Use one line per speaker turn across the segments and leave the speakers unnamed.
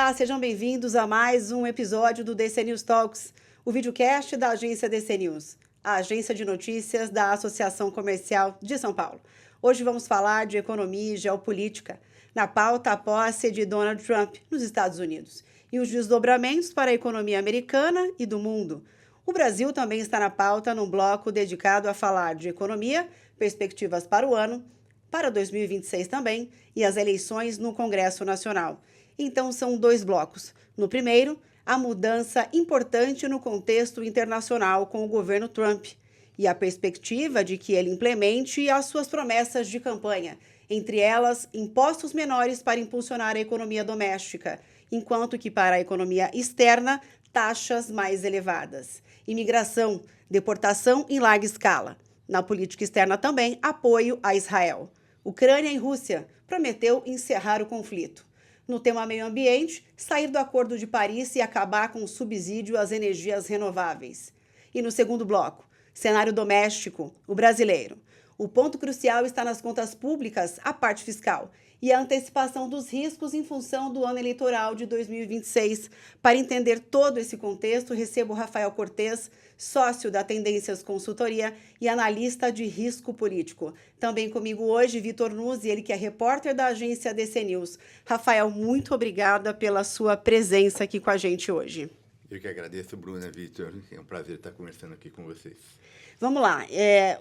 Olá, sejam bem-vindos a mais um episódio do DC News Talks, o videocast da agência DC News, a agência de notícias da Associação Comercial de São Paulo. Hoje vamos falar de economia e geopolítica, na pauta a posse de Donald Trump nos Estados Unidos e os desdobramentos para a economia americana e do mundo. O Brasil também está na pauta num bloco dedicado a falar de economia, perspectivas para o ano, para 2026 também, e as eleições no Congresso Nacional. Então, são dois blocos. No primeiro, a mudança importante no contexto internacional com o governo Trump e a perspectiva de que ele implemente as suas promessas de campanha, entre elas, impostos menores para impulsionar a economia doméstica, enquanto que para a economia externa, taxas mais elevadas. Imigração, deportação em larga escala. Na política externa também, apoio a Israel. Ucrânia e Rússia prometeu encerrar o conflito. No tema meio ambiente, sair do Acordo de Paris e acabar com o subsídio às energias renováveis. E no segundo bloco, cenário doméstico, o brasileiro. O ponto crucial está nas contas públicas, a parte fiscal, e a antecipação dos riscos em função do ano eleitoral de 2026. Para entender todo esse contexto, recebo Rafael Cortes, sócio da Tendências Consultoria e analista de risco político. Também comigo hoje, Vitor Nuzzi, ele que é repórter da agência DC News. Rafael, muito obrigada pela sua presença aqui com a gente hoje.
Eu que agradeço, Bruna, Vitor. É um prazer estar conversando aqui com vocês.
Vamos lá.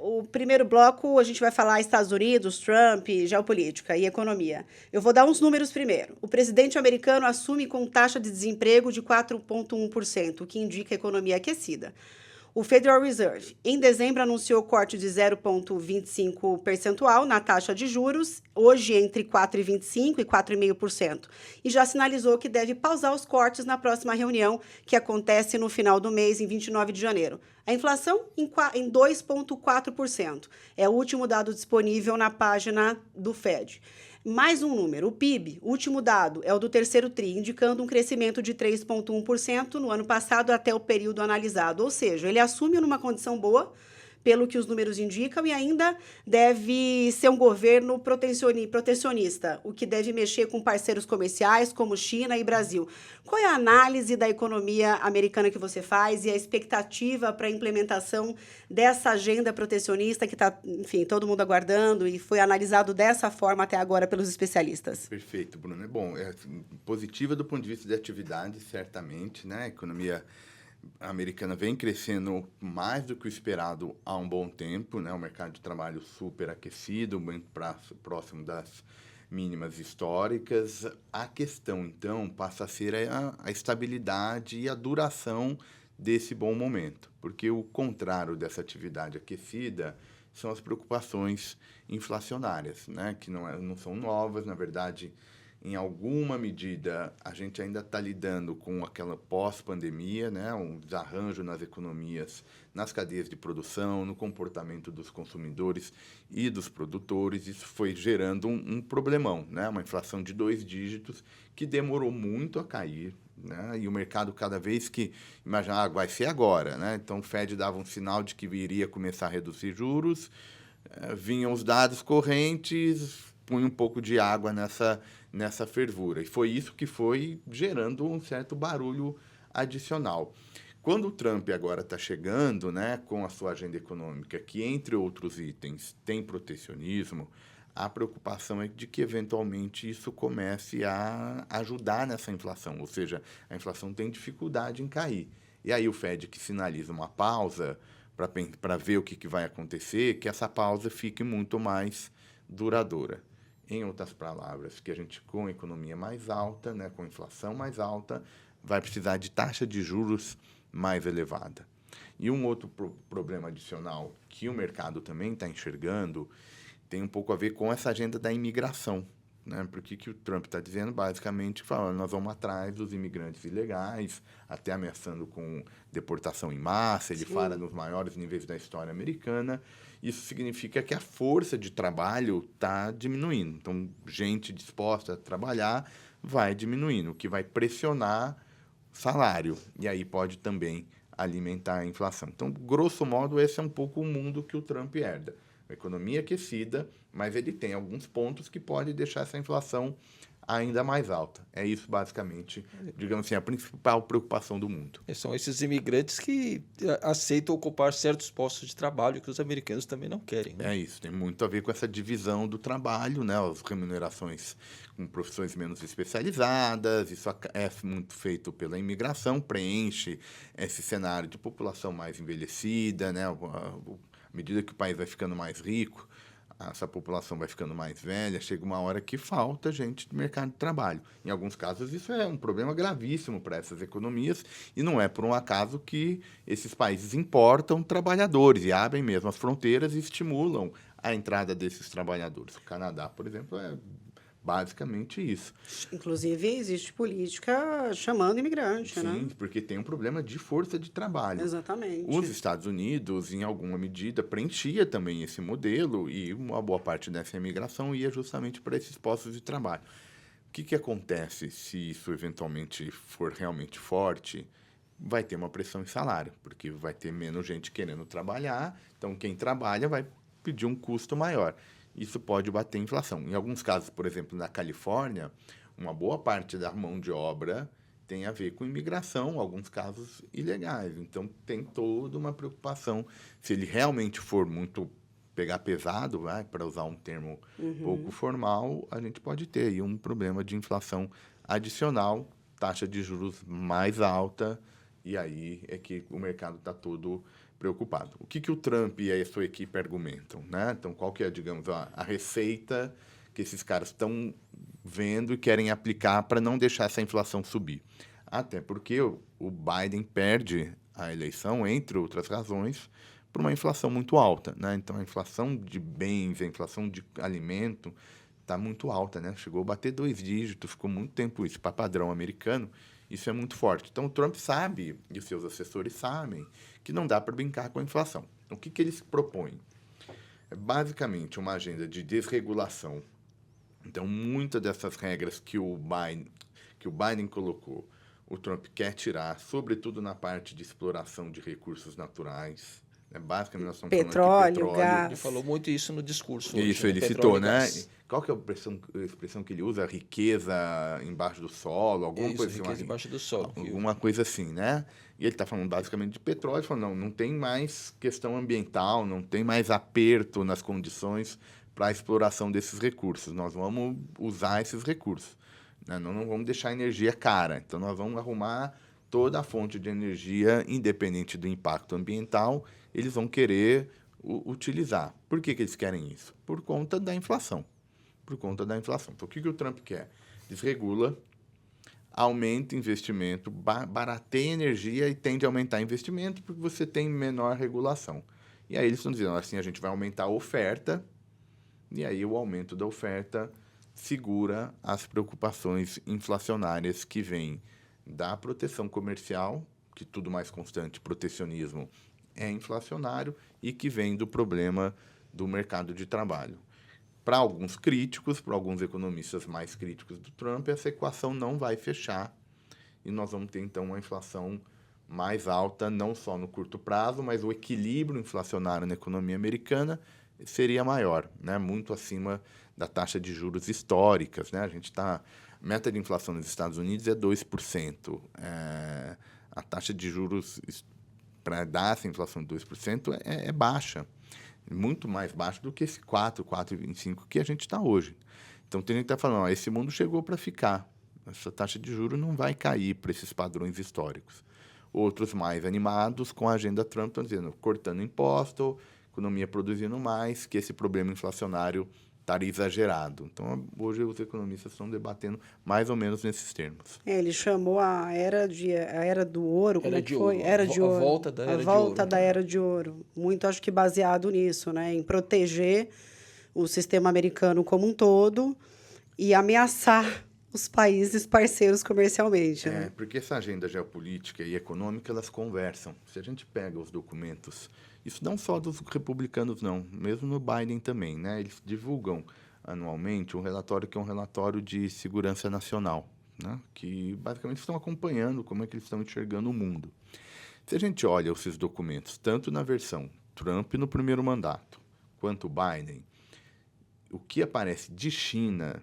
O primeiro bloco, a gente vai falar Estados Unidos, Trump, geopolítica e economia. Eu vou dar uns números primeiro. O presidente americano assume com taxa de desemprego de 4,1%, o que indica economia aquecida. O Federal Reserve, em dezembro, anunciou corte de 0,25 percentual na taxa de juros, hoje entre 4,25% e 4,5%, e já sinalizou que deve pausar os cortes na próxima reunião, que acontece no final do mês, em 29 de janeiro. A inflação em 2,4%. É o último dado disponível na página do Fed. Mais um número, o PIB, o último dado, é o do terceiro TRI, indicando um crescimento de 3,1% no ano passado até o período analisado. Ou seja, ele assume numa condição boa, pelo que os números indicam, e ainda deve ser um governo protecionista, o que deve mexer com parceiros comerciais como China e Brasil. Qual é a análise da economia americana que você faz e a expectativa para a implementação dessa agenda protecionista que está, enfim, todo mundo aguardando e foi analisado dessa forma até agora pelos especialistas?
Perfeito, Bruno. É positiva do ponto de vista de atividade, certamente, né? A economia americana vem crescendo mais do que o esperado há um bom tempo, né? O mercado de trabalho super aquecido, bem próximo das mínimas históricas. A questão, então, passa a ser a estabilidade e a duração desse bom momento, porque o contrário dessa atividade aquecida são as preocupações inflacionárias, né? Que não são novas, na verdade. Em alguma medida, a gente ainda está lidando com aquela pós-pandemia, né? Um desarranjo nas economias, nas cadeias de produção, no comportamento dos consumidores e dos produtores. Isso foi gerando um problemão, né? Uma inflação de 2 dígitos que demorou muito a cair, né? E o mercado, cada vez que imaginava, vai ser agora, né? Então, o Fed dava um sinal de que iria começar a reduzir juros, vinham os dados correntes, punha um pouco de água nessa fervura. E foi isso que foi gerando um certo barulho adicional. Quando o Trump agora está chegando, né, com a sua agenda econômica, que, entre outros itens, tem protecionismo, a preocupação é de que, eventualmente, isso comece a ajudar nessa inflação. Ou seja, a inflação tem dificuldade em cair. E aí o Fed, que sinaliza uma pausa para ver o que vai acontecer, que essa pausa fique muito mais duradoura. Em outras palavras, que a gente, com economia mais alta, né, com inflação mais alta, vai precisar de taxa de juros mais elevada. E um outro problema adicional que o mercado também está enxergando tem um pouco a ver com essa agenda da imigração, né? Porque que o Trump está dizendo, basicamente, falando, nós vamos atrás dos imigrantes ilegais, até ameaçando com deportação em massa. Ele fala nos maiores níveis da história americana. Isso significa que a força de trabalho está diminuindo. Então, gente disposta a trabalhar vai diminuindo, o que vai pressionar o salário. E aí pode também alimentar a inflação. Então, grosso modo, esse é um pouco o mundo que o Trump herda. Uma economia aquecida, mas ele tem alguns pontos que podem deixar essa inflação ainda mais alta. É isso, basicamente, digamos assim, a principal preocupação do mundo.
São esses imigrantes que aceitam ocupar certos postos de trabalho que os americanos também não querem, né?
É isso, tem muito a ver com essa divisão do trabalho, né? As remunerações com profissões menos especializadas, isso é muito feito pela imigração, preenche esse cenário de população mais envelhecida, né? À medida que o país vai ficando mais rico, essa população vai ficando mais velha, chega uma hora que falta gente do mercado de trabalho. Em alguns casos, isso é um problema gravíssimo para essas economias e não é por um acaso que esses países importam trabalhadores e abrem mesmo as fronteiras e estimulam a entrada desses trabalhadores. O Canadá, por exemplo, é basicamente isso.
Inclusive, existe política chamando imigrante, né?
Sim, porque tem um problema de força de trabalho.
Exatamente.
Os Estados Unidos, em alguma medida, preenchia também esse modelo e uma boa parte dessa imigração ia justamente para esses postos de trabalho. O que acontece se isso eventualmente for realmente forte? Vai ter uma pressão em salário, porque vai ter menos gente querendo trabalhar, então quem trabalha vai pedir um custo maior. Isso pode bater inflação. Em alguns casos, por exemplo, na Califórnia, uma boa parte da mão de obra tem a ver com imigração, alguns casos ilegais. Então, tem toda uma preocupação. Se ele realmente for muito pegar pesado, para usar um termo pouco formal, a gente pode ter aí um problema de inflação adicional, taxa de juros mais alta, e aí é que o mercado está todo preocupado. O que o Trump e a sua equipe argumentam, né? Então, qual que é, digamos, a receita que esses caras estão vendo e querem aplicar para não deixar essa inflação subir? Até porque o Biden perde a eleição, entre outras razões, por uma inflação muito alta, né? Então, a inflação de bens, a inflação de alimento está muito alta, né? Chegou a bater 2 dígitos, ficou muito tempo isso. Para padrão americano, isso é muito forte. Então, o Trump sabe, e os seus assessores sabem, que não dá para brincar com a inflação. Então, o que eles propõem? É basicamente uma agenda de desregulação. Então, muitas dessas regras que o Biden colocou, o Trump quer tirar, sobretudo na parte de exploração de recursos naturais. Basicamente, nós estamos falando de petróleo.
Gás.
Ele falou muito isso no discurso hoje,
Isso,
né?
ele
Petróleo
citou,
e
né?
gás.
Qual que é a expressão que ele usa? Riqueza embaixo do solo, alguma
Isso,
coisa assim.
riqueza embaixo do solo.
Alguma coisa assim, né? E ele está falando basicamente de petróleo, falando, não tem mais questão ambiental, não tem mais aperto nas condições para a exploração desses recursos. Nós vamos usar esses recursos, né? Não vamos deixar a energia cara. Então, nós vamos arrumar toda a fonte de energia, independente do impacto ambiental, eles vão querer utilizar. Por que eles querem isso? Por conta da inflação. Por conta da inflação. Então, o que o Trump quer? Desregula, aumenta investimento, barateia energia e tende a aumentar investimento porque você tem menor regulação. E aí eles estão dizendo assim, a gente vai aumentar a oferta e aí o aumento da oferta segura as preocupações inflacionárias que vêm da proteção comercial, que tudo mais constante, protecionismo é inflacionário, e que vem do problema do mercado de trabalho. Para alguns críticos, para alguns economistas mais críticos do Trump, essa equação não vai fechar e nós vamos ter, então, uma inflação mais alta, não só no curto prazo, mas o equilíbrio inflacionário na economia americana seria maior, né? Muito acima da taxa de juros históricas, né? A meta de inflação nos Estados Unidos é 2%. A taxa de juros para dar essa inflação de 2% é baixa. Muito mais baixa do que esse 4,25 que a gente está hoje. Então, tem gente que está falando, esse mundo chegou para ficar. Essa taxa de juros não vai cair para esses padrões históricos. Outros mais animados com a agenda Trump estão dizendo, cortando imposto, economia produzindo mais, que esse problema inflacionário estaria exagerado. Então, hoje os economistas estão debatendo mais ou menos nesses termos.
Ele chamou a era do ouro, como é que foi? Era de ouro.
A volta da era de
A volta
ouro.
da era de ouro. Muito, acho que baseado nisso, né? Em proteger o sistema americano como um todo e ameaçar os países parceiros comercialmente, né?
Porque essa agenda geopolítica e econômica, elas conversam. Se a gente pega os documentos, isso não só dos republicanos, não, mesmo no Biden também, né? Eles divulgam anualmente um relatório que é um relatório de segurança nacional, né? Que basicamente estão acompanhando como é que eles estão enxergando o mundo. Se a gente olha esses documentos, tanto na versão Trump no primeiro mandato, quanto Biden, o que aparece de China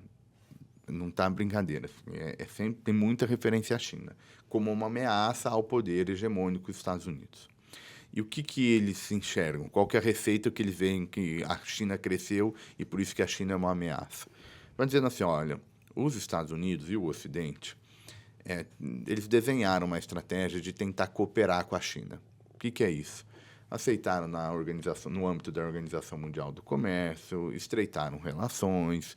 não tá brincadeira. Sempre tem muita referência à China como uma ameaça ao poder hegemônico dos Estados Unidos. E o que eles se enxergam? Qual que é a receita que eles veem que a China cresceu e por isso que a China é uma ameaça? Vão dizendo assim, olha, os Estados Unidos e o Ocidente, eles desenharam uma estratégia de tentar cooperar com a China. O que é isso? Aceitaram no âmbito da Organização Mundial do Comércio, estreitaram relações,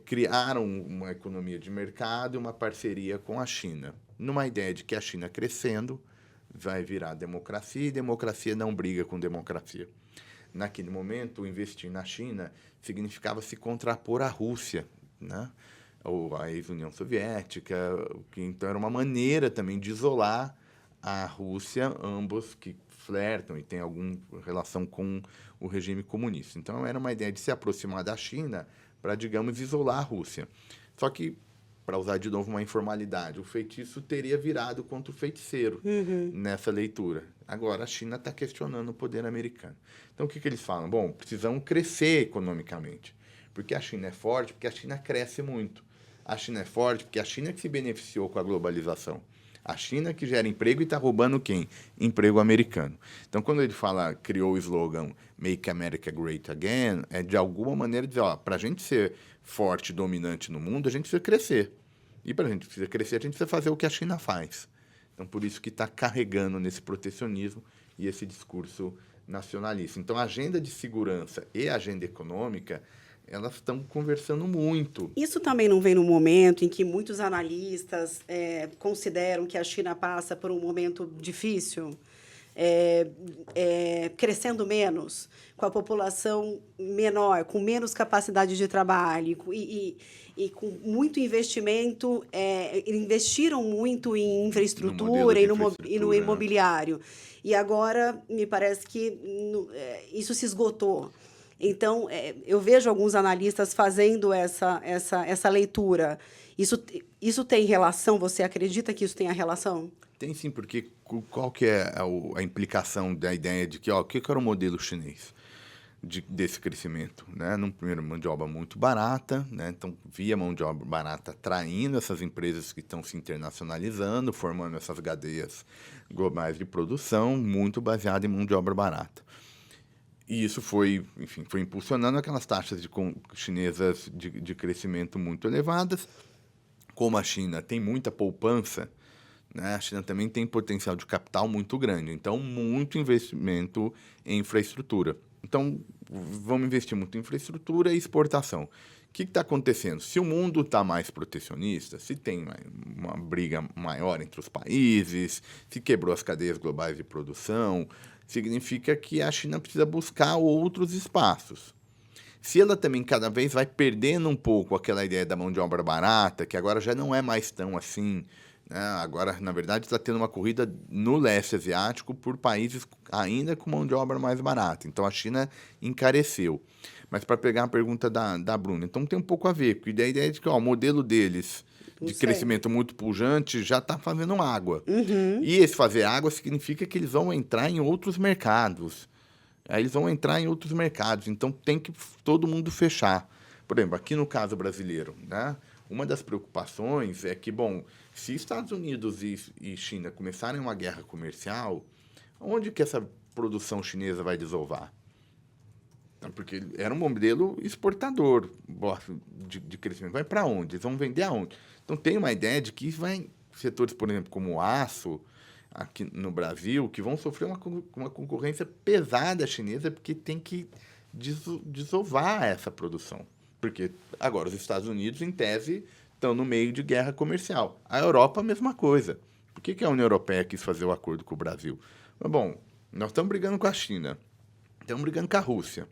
criaram uma economia de mercado e uma parceria com a China, numa ideia de que a China crescendo vai virar democracia e democracia não briga com democracia. Naquele momento, investir na China significava se contrapor à Rússia, né? Ou à ex-União Soviética, que então era uma maneira também de isolar a Rússia, ambos que flertam e têm alguma relação com o regime comunista. Então, era uma ideia de se aproximar da China para, digamos, isolar a Rússia. Só que, para usar de novo uma informalidade, o feitiço teria virado contra o feiticeiro nessa leitura. Agora, a China está questionando o poder americano. Então, o que eles falam? Bom, precisamos crescer economicamente, porque a China é forte, porque a China cresce muito. A China é forte porque a China que se beneficiou com a globalização. A China que gera emprego e está roubando quem? Emprego americano. Então, quando ele criou o slogan Make America Great Again, é de alguma maneira dizer, para a gente ser forte e dominante no mundo, a gente precisa crescer. E para a gente precisa crescer, a gente precisa fazer o que a China faz. Então, por isso que está carregando nesse protecionismo e esse discurso nacionalista. Então, a agenda de segurança e a agenda econômica, elas estão conversando muito.
Isso também não vem no momento em que muitos analistas consideram que a China passa por um momento difícil, crescendo menos, com a população menor, com menos capacidade de trabalho e com muito investimento, investiram muito em infraestrutura e no imobiliário. E agora, me parece que isso se esgotou. Então, eu vejo alguns analistas fazendo essa leitura. Isso tem relação? Você acredita que isso tem a relação?
Tem sim, porque qual que é a implicação da ideia de que, o que era o modelo chinês desse crescimento? Né? No primeiro, mão de obra muito barata, né? Então, via mão de obra barata atraindo essas empresas que estão se internacionalizando, formando essas cadeias globais de produção, muito baseada em mão de obra barata. E isso foi impulsionando aquelas taxas chinesas de crescimento muito elevadas. Como a China tem muita poupança, né, a China também tem potencial de capital muito grande. Então, muito investimento em infraestrutura. Então, vamos investir muito em infraestrutura e exportação. O que está acontecendo? Se o mundo está mais protecionista, se tem uma briga maior entre os países, se quebrou as cadeias globais de produção, significa que a China precisa buscar outros espaços. Se ela também cada vez vai perdendo um pouco aquela ideia da mão de obra barata, que agora já não é mais tão assim, né? Agora, na verdade, está tendo uma corrida no leste asiático por países ainda com mão de obra mais barata. Então, a China encareceu. Mas, para pegar a pergunta da Bruna, então tem um pouco a ver, porque a ideia é de que o modelo deles de crescimento muito pujante já está fazendo água. E esse fazer água significa que eles vão entrar em outros mercados. Aí eles vão entrar em outros mercados. Então, tem que todo mundo fechar. Por exemplo, aqui no caso brasileiro, né? Uma das preocupações é que, bom, se Estados Unidos e China começarem uma guerra comercial, onde que essa produção chinesa vai desovar? Porque era um modelo exportador de crescimento. Vai para onde? Eles vão vender aonde? Então, tem uma ideia de que setores, por exemplo, como o aço, aqui no Brasil, que vão sofrer uma concorrência pesada chinesa, porque tem que desovar essa produção. Porque agora os Estados Unidos, em tese, estão no meio de guerra comercial. A Europa, a mesma coisa. Por que a União Europeia quis fazer o acordo com o Brasil? Mas, bom, nós estamos brigando com a China, estamos brigando com a Rússia.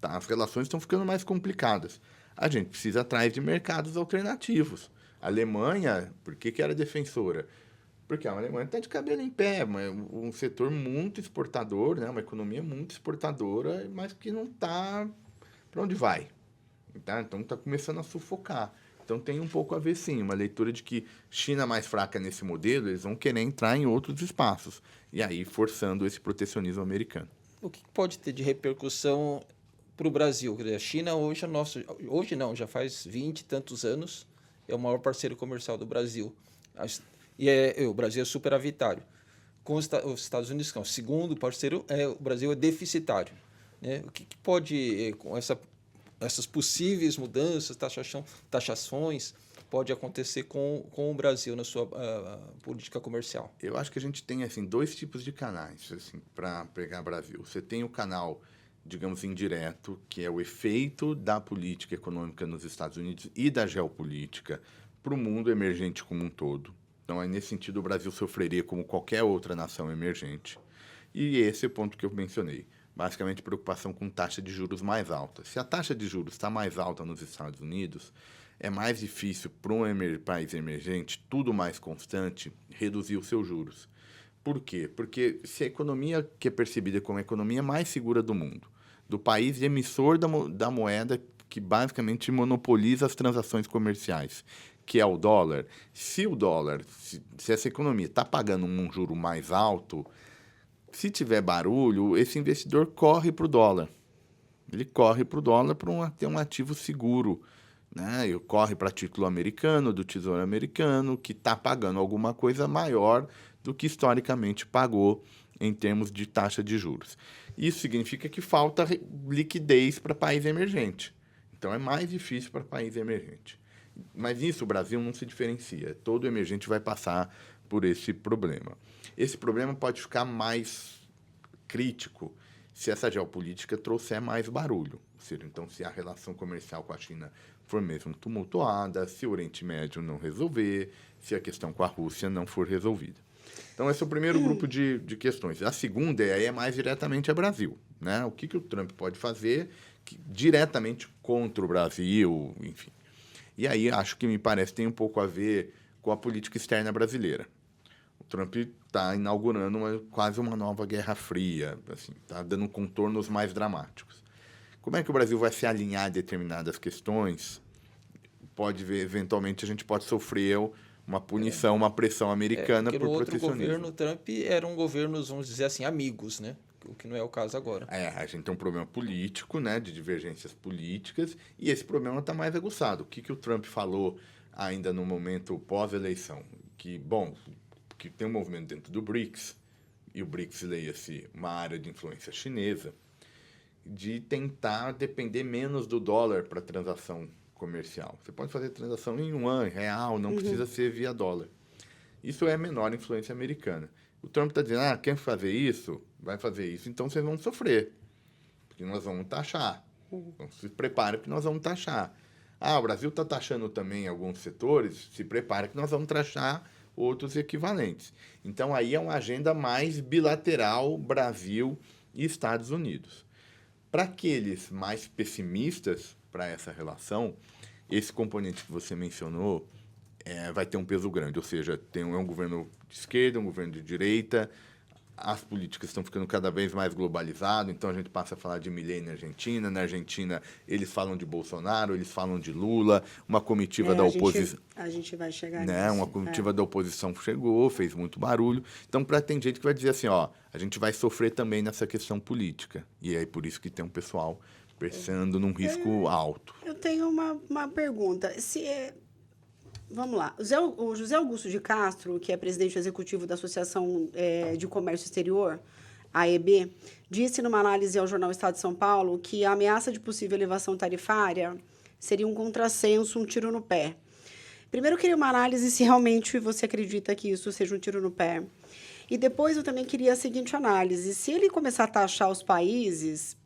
Tá? As relações estão ficando mais complicadas. A gente precisa atrás de mercados alternativos. A Alemanha, por que era defensora? Porque a Alemanha está de cabelo em pé, um setor muito exportador, né? Uma economia muito exportadora, mas que não está para onde vai. Tá? Então, está começando a sufocar. Então, tem um pouco a ver, sim, uma leitura de que China mais fraca nesse modelo, eles vão querer entrar em outros espaços, e aí forçando esse protecionismo americano.
O que pode ter de repercussão para o Brasil? A China hoje não, já faz 20 e tantos anos, é o maior parceiro comercial do Brasil. O Brasil é superavitário. Com os Estados Unidos, que é o segundo parceiro, o Brasil é deficitário. Né? O que pode, com essas possíveis mudanças, taxações, pode acontecer com o Brasil na sua política comercial?
Eu acho que a gente tem assim, 2 tipos de canais assim, para pegar Brasil. Você tem o canal, digamos, indireto, que é o efeito da política econômica nos Estados Unidos e da geopolítica para o mundo emergente como um todo. Então, aí, nesse sentido, o Brasil sofreria como qualquer outra nação emergente. E esse é o ponto que eu mencionei. Basicamente, preocupação com taxa de juros mais alta. Se a taxa de juros está mais alta nos Estados Unidos, é mais difícil para um país emergente, tudo mais constante, reduzir os seus juros. Por quê? Porque se a economia que é percebida como a economia mais segura do mundo, do país emissor da moeda que basicamente monopoliza as transações comerciais, que é o dólar, se essa economia está pagando um juro mais alto, se tiver barulho, esse investidor corre para o dólar. Ele corre para o dólar para ter um ativo seguro. Né? Ele corre para título americano, do Tesouro Americano, que está pagando alguma coisa maior do que historicamente pagou em termos de taxa de juros. Isso significa que falta liquidez para país emergente. Então, é mais difícil para país emergente. Mas isso o Brasil não se diferencia. Todo emergente vai passar por esse problema. Esse problema pode ficar mais crítico se essa geopolítica trouxer mais barulho. Ou seja, então, se a relação comercial com a China for mesmo tumultuada, se o Oriente Médio não resolver, se a questão com a Rússia não for resolvida. Então, esse é o primeiro grupo de questões. A segunda é mais diretamente a Brasil. Né? O que o Trump pode fazer diretamente contra o Brasil, enfim. E aí, acho que me parece tem um pouco a ver com a política externa brasileira. O Trump está inaugurando quase uma nova Guerra Fria, está dando contornos mais dramáticos. Como é que o Brasil vai se alinhar a determinadas questões? Pode ver, eventualmente, a gente pode sofrer uma punição, uma pressão americana por protecionismo.
O governo Trump eram governos, vamos dizer assim, amigos, né? O que não é o caso agora.
A gente tem um problema político, né, de divergências políticas, e esse problema está mais aguçado. O que o Trump falou ainda no momento pós-eleição? Que tem um movimento dentro do BRICS, e o BRICS, leia-se, uma área de influência chinesa, de tentar depender menos do dólar para transação comercial. Você pode fazer transação em yuan, real, não precisa ser via dólar. Isso é a menor influência americana. O Trump está dizendo, quer fazer isso? Vai fazer isso, então vocês vão sofrer, porque nós vamos taxar. Então, se prepare que nós vamos taxar. O Brasil está taxando também alguns setores, se prepare que nós vamos taxar outros equivalentes. Então, aí é uma agenda mais bilateral, Brasil e Estados Unidos. Para aqueles mais pessimistas para essa relação, esse componente que você mencionou vai ter um peso grande, ou seja, é um governo de esquerda, um governo de direita, as políticas estão ficando cada vez mais globalizadas, então a gente passa a falar de Milei na Argentina eles falam de Bolsonaro, eles falam de Lula, uma comitiva da oposição...
A gente vai chegar
nisso. Uma comitiva da oposição chegou, fez muito barulho, então tem gente que vai dizer assim, a gente vai sofrer também nessa questão política, e é por isso que tem um pessoal pensando num risco alto.
Eu tenho uma pergunta, vamos lá. O José Augusto de Castro, que é presidente executivo da Associação de Comércio Exterior, AEB, disse numa análise ao jornal Estado de São Paulo que a ameaça de possível elevação tarifária seria um contrassenso, um tiro no pé. Primeiro, eu queria uma análise se realmente você acredita que isso seja um tiro no pé. E depois eu também queria a seguinte análise. Se ele começar a taxar os países,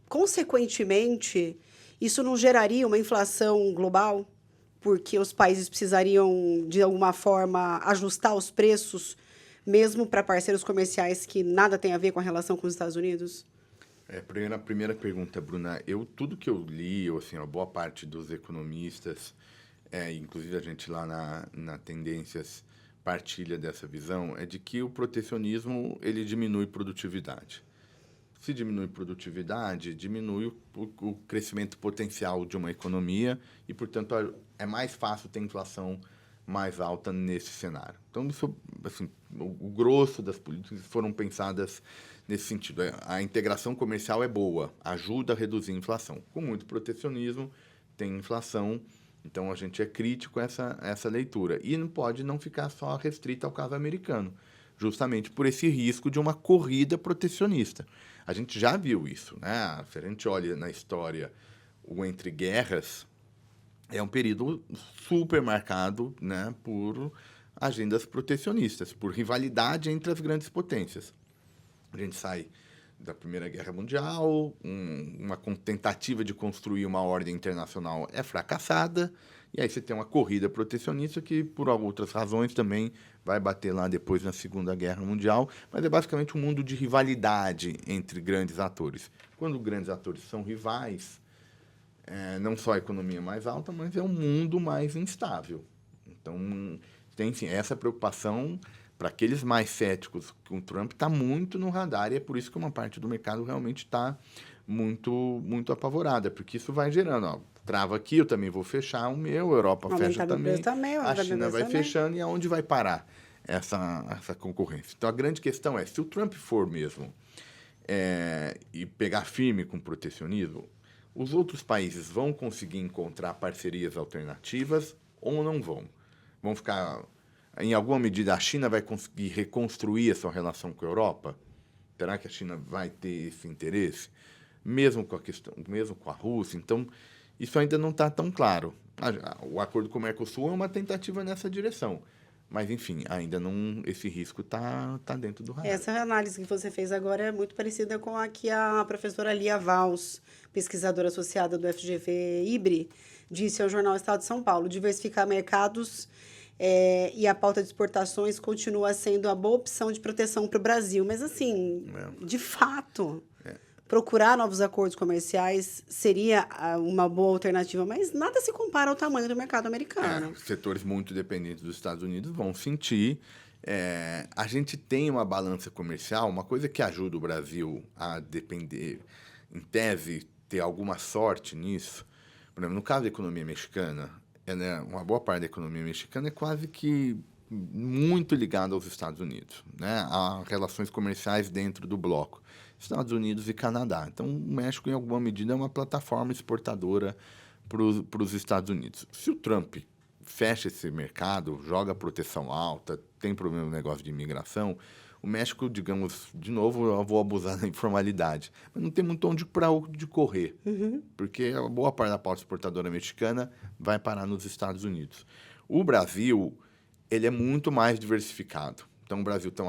consequentemente, isso não geraria uma inflação global? Porque os países precisariam, de alguma forma, ajustar os preços, mesmo para parceiros comerciais que nada tem a ver com a relação com os Estados Unidos?
Primeira pergunta, Bruna. Tudo que eu li, a boa parte dos economistas, inclusive a gente lá na Tendências partilha dessa visão, é de que o protecionismo ele diminui produtividade. Se diminui produtividade, diminui o crescimento potencial de uma economia e, portanto, é mais fácil ter inflação mais alta nesse cenário. Então, isso, o grosso das políticas foram pensadas nesse sentido. A integração comercial é boa, ajuda a reduzir a inflação. Com muito protecionismo, tem inflação Então, a gente é crítico a essa leitura. E não pode não ficar só restrita ao caso americano, justamente por esse risco de uma corrida protecionista. A gente já viu isso, né? Se a gente olha na história o entre guerras, é um período super marcado, né, por agendas protecionistas, por rivalidade entre as grandes potências. A gente sai da Primeira Guerra Mundial, uma tentativa de construir uma ordem internacional é fracassada, e aí você tem uma corrida protecionista que, por outras razões, também vai bater lá depois na Segunda Guerra Mundial, mas é basicamente um mundo de rivalidade entre grandes atores. Quando grandes atores são rivais, não só a economia mais alta, mas é um mundo mais instável. Então, tem sim, essa preocupação para aqueles mais céticos com o Trump está muito no radar, e é por isso que uma parte do mercado realmente está muito, muito apavorada, porque isso vai gerando, ó, trava aqui, eu também vou fechar o meu, a Europa fecha também, a China vai fechando, e aonde vai parar essa concorrência? Então, a grande questão é, se o Trump for mesmo e pegar firme com o protecionismo, os outros países vão conseguir encontrar parcerias alternativas ou não vão? Vão ficar... Em alguma medida, a China vai conseguir reconstruir a sua relação com a Europa? Será que a China vai ter esse interesse? Mesmo com a Rússia? Então, isso ainda não está tão claro. O acordo com o Mercosul é uma tentativa nessa direção. Mas, enfim, ainda não, esse risco está dentro do radar.
Essa análise que você fez agora é muito parecida com a que a professora Lia Vals, pesquisadora associada do FGV IBRE, disse ao jornal Estado de São Paulo. Diversificar mercados e a pauta de exportações continua sendo a boa opção de proteção para o Brasil. Mas, assim, de fato, procurar novos acordos comerciais seria uma boa alternativa, mas nada se compara ao tamanho do mercado americano.
Setores muito dependentes dos Estados Unidos vão sentir. A gente tem uma balança comercial, uma coisa que ajuda o Brasil a depender, em tese, ter alguma sorte nisso. Por exemplo, no caso da economia mexicana, uma boa parte da economia mexicana é quase que muito ligada aos Estados Unidos, né? A relações comerciais dentro do bloco. Estados Unidos e Canadá. Então, o México, em alguma medida, é uma plataforma exportadora para os Estados Unidos. Se o Trump fecha esse mercado, joga proteção alta, tem problema no negócio de imigração, o México, digamos, de novo, eu vou abusar da informalidade, mas não tem muito onde correr, porque a boa parte da pauta exportadora mexicana vai parar nos Estados Unidos. O Brasil, ele é muito mais diversificado. Então, o Brasil tem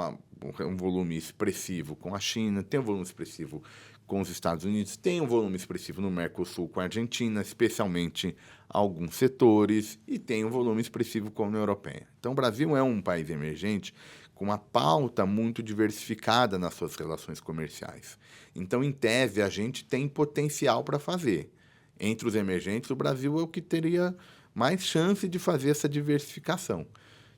um volume expressivo com a China, tem um volume expressivo com os Estados Unidos, tem um volume expressivo no Mercosul com a Argentina, especialmente alguns setores, e tem um volume expressivo com a União Europeia. Então, o Brasil é um país emergente com uma pauta muito diversificada nas suas relações comerciais. Então, em tese, a gente tem potencial para fazer. Entre os emergentes, o Brasil é o que teria mais chance de fazer essa diversificação.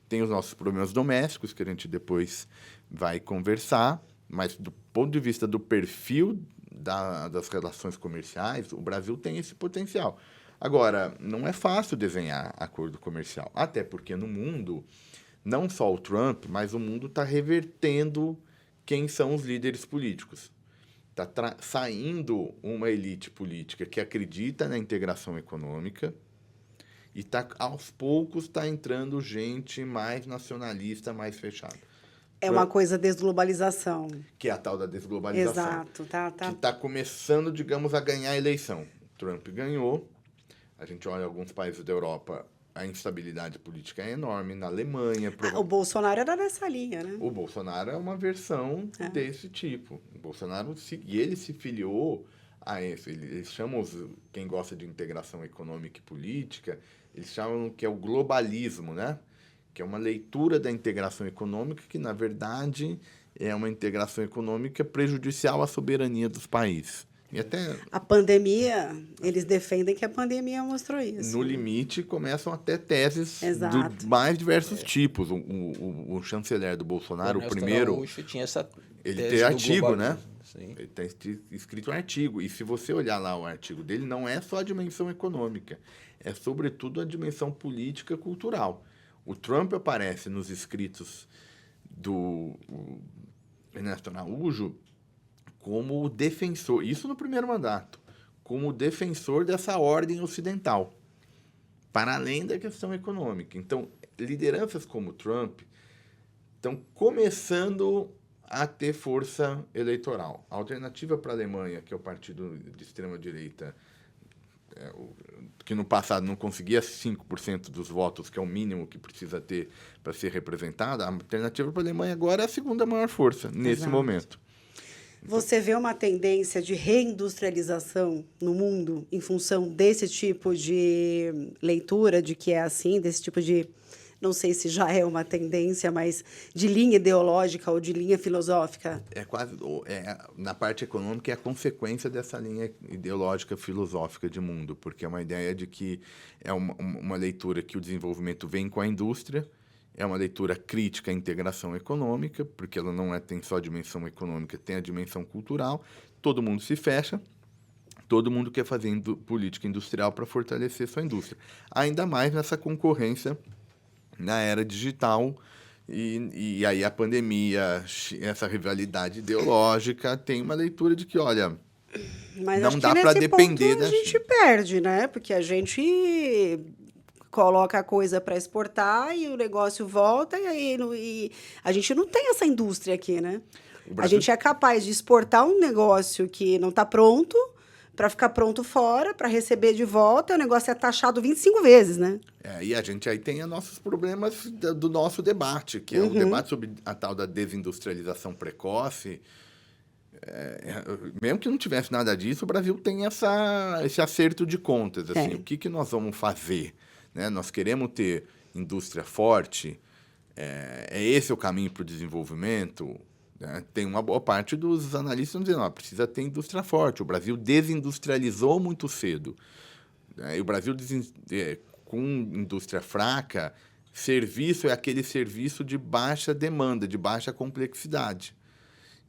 Tem os nossos problemas domésticos, que a gente depois vai conversar, mas do ponto de vista do perfil das relações comerciais, o Brasil tem esse potencial. Agora, não é fácil desenhar acordo comercial, até porque no mundo, não só o Trump, mas o mundo está revertendo quem são os líderes políticos. Está saindo uma elite política que acredita na integração econômica, e aos poucos está entrando gente mais nacionalista, mais fechada.
É uma coisa desglobalização.
Que é a tal da desglobalização.
Exato.
Que está começando, digamos, a ganhar a eleição. Trump ganhou. A gente olha alguns países da Europa, a instabilidade política é enorme. Na Alemanha...
O Bolsonaro era nessa linha, né?
O Bolsonaro é uma versão desse tipo. O Bolsonaro, ele se filiou a esse. Eles chamam, quem gosta de integração econômica e política, eles chamam que é o globalismo, né? Que é uma leitura da integração econômica que, na verdade, é uma integração econômica prejudicial à soberania dos países. E até
a pandemia, eles defendem que a pandemia mostrou isso.
No limite, começam até teses de mais diversos tipos. O chanceler do Bolsonaro, o primeiro...
Araújo tinha essa
ele tem artigo, né?
Sim.
Ele tem escrito um artigo. E se você olhar lá o artigo dele, não é só a dimensão econômica. É, sobretudo, a dimensão política cultural. O Trump aparece nos escritos do Ernesto Araújo como o defensor, isso no primeiro mandato, como o defensor dessa ordem ocidental. para além da questão econômica. Então, lideranças como Trump estão começando a ter força eleitoral. A alternativa para a Alemanha, que é o partido de extrema-direita, que no passado não conseguia 5% dos votos, que é o mínimo que precisa ter para ser representada, a alternativa para a Alemanha agora é a segunda maior força, nesse momento.
Você vê uma tendência de reindustrialização no mundo em função desse tipo de leitura, de que é assim, desse tipo de, não sei se já é uma tendência, mas de linha ideológica ou de linha filosófica?
Na parte econômica, é a consequência dessa linha ideológica filosófica de mundo, porque é uma ideia de que é uma leitura que o desenvolvimento vem com a indústria, é uma leitura crítica à integração econômica, porque ela não tem só a dimensão econômica, tem a dimensão cultural. Todo mundo se fecha, todo mundo quer fazer política industrial para fortalecer sua indústria. Ainda mais nessa concorrência na era digital, e aí a pandemia, essa rivalidade ideológica, tem uma leitura de que, olha,
mas
não dá para depender da
China. A gente perde, né? Porque a gente coloca a coisa para exportar e o negócio volta e a gente não tem essa indústria aqui, né? A gente é capaz de exportar um negócio que não está pronto para ficar pronto fora, para receber de volta, o negócio é taxado 25 vezes, né?
E a gente aí tem nossos problemas do nosso debate, que é o debate sobre a tal da desindustrialização precoce. Mesmo que não tivesse nada disso, o Brasil tem esse acerto de contas. Assim, o que nós vamos fazer? Né? Nós queremos ter indústria forte, esse o caminho para o desenvolvimento. Né? Tem uma boa parte dos analistas dizendo que precisa ter indústria forte. O Brasil desindustrializou muito cedo. Né? E o Brasil, com indústria fraca, serviço é aquele serviço de baixa demanda, de baixa complexidade.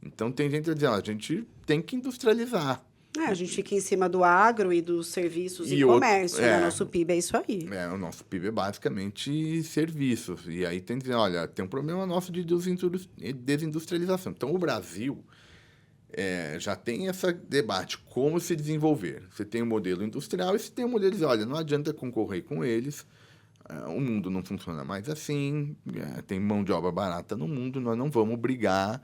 Então, tem gente dizendo, a gente tem que industrializar.
A gente fica em cima do agro e dos serviços e comércio, né? Nosso PIB é isso aí.
O nosso PIB é basicamente serviços. E aí tem que dizer, olha, tem um problema nosso de desindustrialização. Então, o Brasil já tem esse debate, como se desenvolver. Você tem um modelo industrial e você tem um modelo de dizer, olha, não adianta concorrer com eles, o mundo não funciona mais assim, tem mão de obra barata no mundo, nós não vamos brigar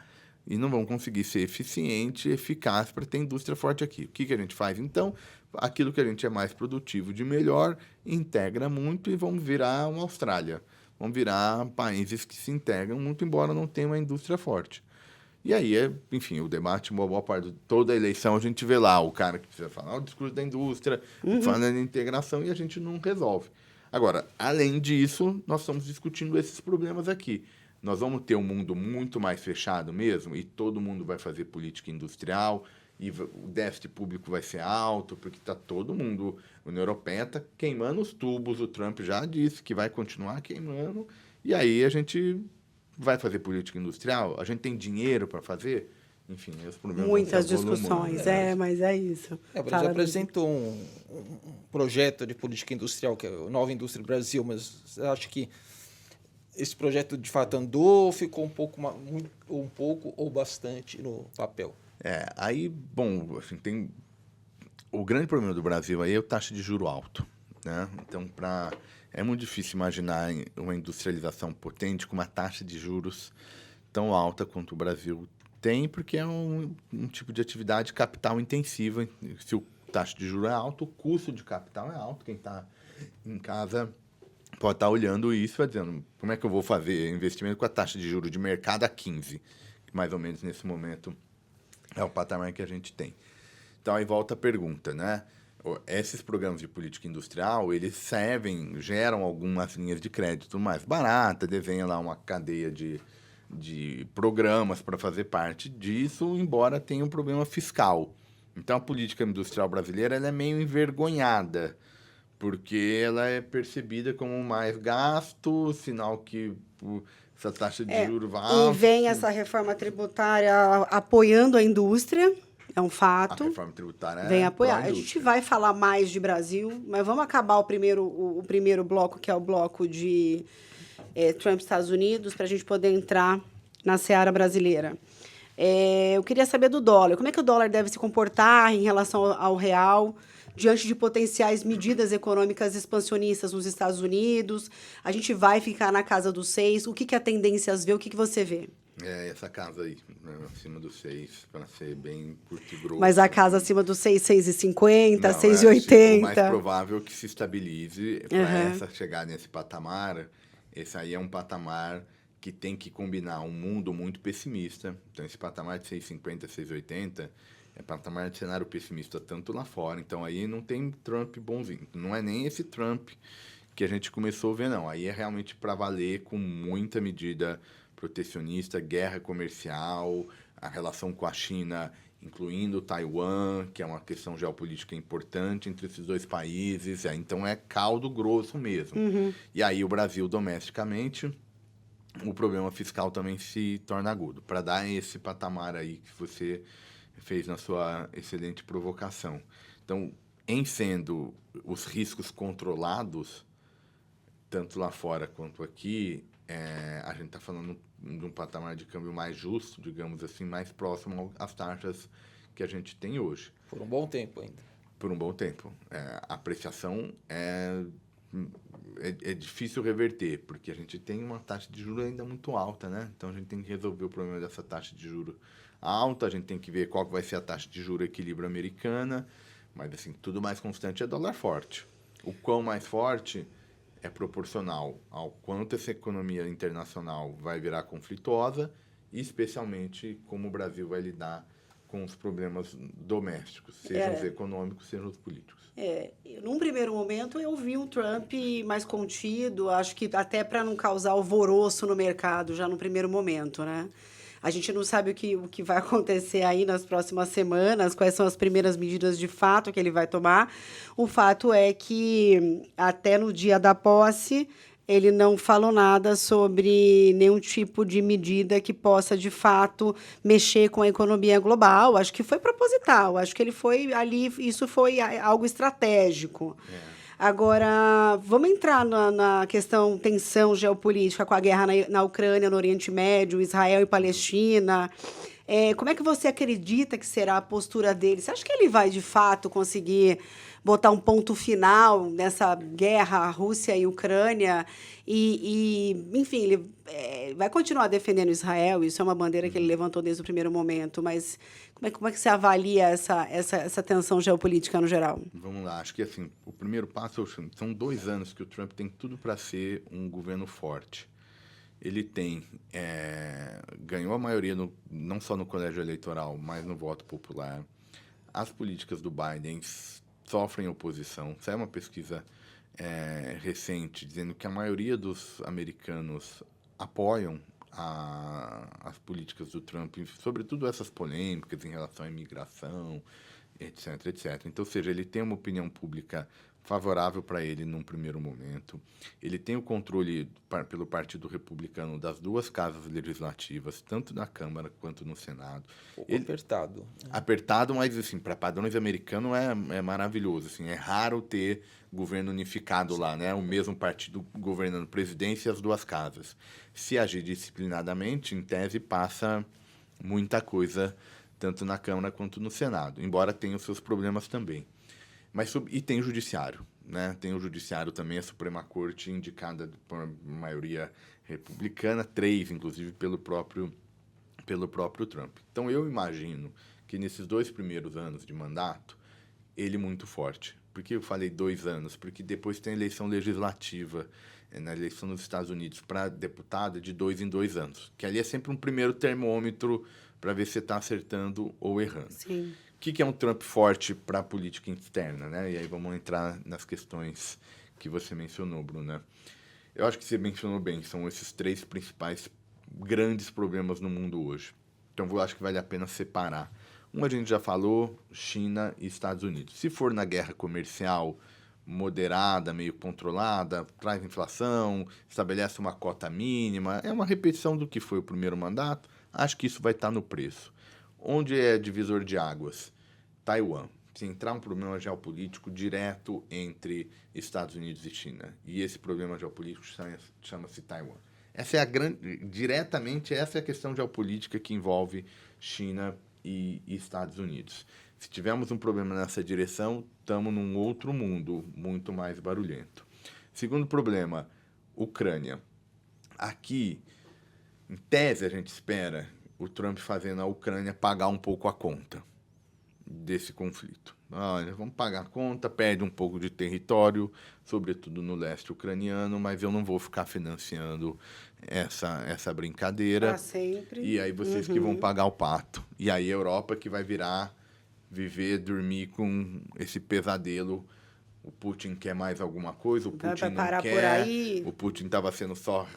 e não vamos conseguir ser eficiente e eficaz para ter indústria forte aqui. O que a gente faz, então? Aquilo que a gente é mais produtivo de melhor, integra muito e vamos virar uma Austrália. Vamos virar países que se integram muito, embora não tenha uma indústria forte. E aí, enfim, o debate, uma boa parte de toda a eleição, a gente vê lá o cara que precisa falar o discurso da indústria, falando da integração, e a gente não resolve. Agora, além disso, nós estamos discutindo esses problemas aqui. Nós vamos ter um mundo muito mais fechado mesmo, e todo mundo vai fazer política industrial, e o déficit público vai ser alto, porque está todo mundo, a União Europeia está queimando os tubos, o Trump já disse que vai continuar queimando, e aí a gente vai fazer política industrial? A gente tem dinheiro para fazer? Enfim, os problemas.
Muitas discussões, mas é isso.
O Brasil apresentou um projeto de política industrial, que é a Nova Indústria do Brasil, mas acho que esse projeto, de fato, andou, ficou um pouco ou bastante no papel.
Aí, bom, assim, tem... O grande problema do Brasil aí é a taxa de juro alto, né? Então, é muito difícil imaginar uma industrialização potente com uma taxa de juros tão alta quanto o Brasil tem, porque é um tipo de atividade capital intensiva. Se a taxa de juros é alta, o custo de capital é alto. Quem está em casa pode estar olhando isso e dizendo, como é que eu vou fazer investimento com a taxa de juros de mercado a 15%, que mais ou menos nesse momento é o patamar que a gente tem. Então, aí volta a pergunta, né? Esses programas de política industrial, eles geram algumas linhas de crédito mais baratas, desenha lá uma cadeia de programas para fazer parte disso, embora tenha um problema fiscal. Então, a política industrial brasileira ela é meio envergonhada, porque ela é percebida como mais gasto, sinal que essa taxa de juros vai alta.
E vem essa reforma tributária apoiando a indústria, é um fato.
A reforma tributária
vem apoiar. A gente vai falar mais de Brasil, mas vamos acabar o primeiro bloco, que é o bloco de Trump Estados Unidos, para a gente poder entrar na seara brasileira. Eu queria saber do dólar. Como é que o dólar deve se comportar em relação ao real? diante de potenciais medidas econômicas expansionistas nos Estados Unidos? A gente vai ficar na casa dos 6? O que a tendências vê? O que você vê?
Essa casa aí, né, acima dos 6, para ser bem curto e grosso.
Mas a casa acima dos 6, 6,50,
Não,
6,80?
O mais provável é que se estabilize para essa chegar nesse patamar. Esse aí é um patamar que tem que combinar um mundo muito pessimista. Então, esse patamar de 6,50, 6,80 é patamar de cenário pessimista tanto lá fora. Então, aí não tem Trump bonzinho. Não é nem esse Trump que a gente começou a ver, não. Aí é realmente para valer, com muita medida protecionista, guerra comercial, a relação com a China, incluindo Taiwan, que é uma questão geopolítica importante entre esses dois países. Então, é caldo grosso mesmo. E aí, o Brasil, domesticamente, o problema fiscal também se torna agudo. Para dar esse patamar aí que você fez na sua excelente provocação. Então, em sendo os riscos controlados, tanto lá fora quanto aqui, a gente está falando de um patamar de câmbio mais justo, digamos assim, mais próximo às taxas que a gente tem hoje.
Por um bom tempo ainda.
Por um bom tempo. A apreciação é difícil reverter, porque a gente tem uma taxa de juros ainda muito alta, né? Então, a gente tem que resolver o problema dessa taxa de juros alta, a gente tem que ver qual vai ser a taxa de juros equilíbrio americana, mas, assim, tudo mais constante é dólar forte. O quão mais forte é proporcional ao quanto essa economia internacional vai virar conflituosa e, especialmente, como o Brasil vai lidar com os problemas domésticos, sejam os econômicos, sejam os políticos.
Num primeiro momento, eu vi um Trump mais contido, acho que até para não causar alvoroço no mercado, já no primeiro momento, né? A gente não sabe o que vai acontecer aí nas próximas semanas, quais são as primeiras medidas de fato que ele vai tomar. O fato é que, até no dia da posse, ele não falou nada sobre nenhum tipo de medida que possa, de fato, mexer com a economia global. Acho que foi proposital, acho que ele foi ali, isso foi algo estratégico. Agora, vamos entrar na questão tensão geopolítica com a guerra na Ucrânia, no Oriente Médio, Israel e Palestina. Como é que você acredita que será a postura dele? Você acha que ele vai, de fato, conseguir botar um ponto final nessa guerra, Rússia e Ucrânia? Enfim, ele vai continuar defendendo Israel, isso é uma bandeira que ele levantou desde o primeiro momento, mas como é que você avalia essa tensão geopolítica no geral?
Vamos lá, acho que assim, o primeiro passo, são 2 anos que o Trump tem tudo para ser um governo forte. Ele ganhou a maioria, não só no colégio eleitoral, mas no voto popular. As políticas do Biden sofrem oposição. Saiu uma pesquisa recente dizendo que a maioria dos americanos apoiam as políticas do Trump, sobretudo essas polêmicas em relação à imigração, etc, etc. Então, ou seja, ele tem uma opinião pública favorável para ele num primeiro momento. Ele tem o controle pelo Partido Republicano das 2 casas legislativas, tanto na Câmara quanto no Senado.
Apertado.
Apertado, mas assim, para padrões americanos é maravilhoso. Assim, é raro ter governo unificado lá, né? O mesmo partido governando presidência e as 2 casas. Se agir disciplinadamente, em tese, passa muita coisa, tanto na Câmara quanto no Senado, embora tenha os seus problemas também. E tem o judiciário, né? Tem o judiciário também, a Suprema Corte indicada por maioria republicana, 3, inclusive, pelo próprio Trump. Então, eu imagino que nesses 2 primeiros anos de mandato, ele muito forte. Por que eu falei 2 anos? Porque depois tem a eleição legislativa, na eleição nos Estados Unidos para deputado, de 2 em 2 anos. Que ali é sempre um primeiro termômetro para ver se você está acertando ou errando.
Sim.
O que é um Trump forte para a política externa, né? E aí vamos entrar nas questões que você mencionou, Bruna. Eu acho que você mencionou bem, são esses 3 principais grandes problemas no mundo hoje. Então, eu acho que vale a pena separar. Um a gente já falou, China e Estados Unidos. Se for na guerra comercial moderada, meio controlada, traz inflação, estabelece uma cota mínima, é uma repetição do que foi o primeiro mandato, acho que isso vai estar no preço. Onde é divisor de águas? Taiwan. Se entrar um problema geopolítico direto entre Estados Unidos e China, e esse problema geopolítico chama-se Taiwan. Diretamente, essa é a questão geopolítica que envolve China e Estados Unidos. Se tivermos um problema nessa direção, estamos num outro mundo muito mais barulhento. Segundo problema, Ucrânia. Aqui, em tese, a gente espera o Trump fazendo a Ucrânia pagar um pouco a conta desse conflito. Olha, vamos pagar a conta, perde um pouco de território, sobretudo no leste ucraniano, mas eu não vou ficar financiando essa brincadeira.
Para sempre.
E aí vocês que vão pagar o pato. E aí a Europa que vai viver, dormir com esse pesadelo. O Putin quer mais alguma coisa, o Putin não
parar
quer.
Por aí.
O Putin estava sendo só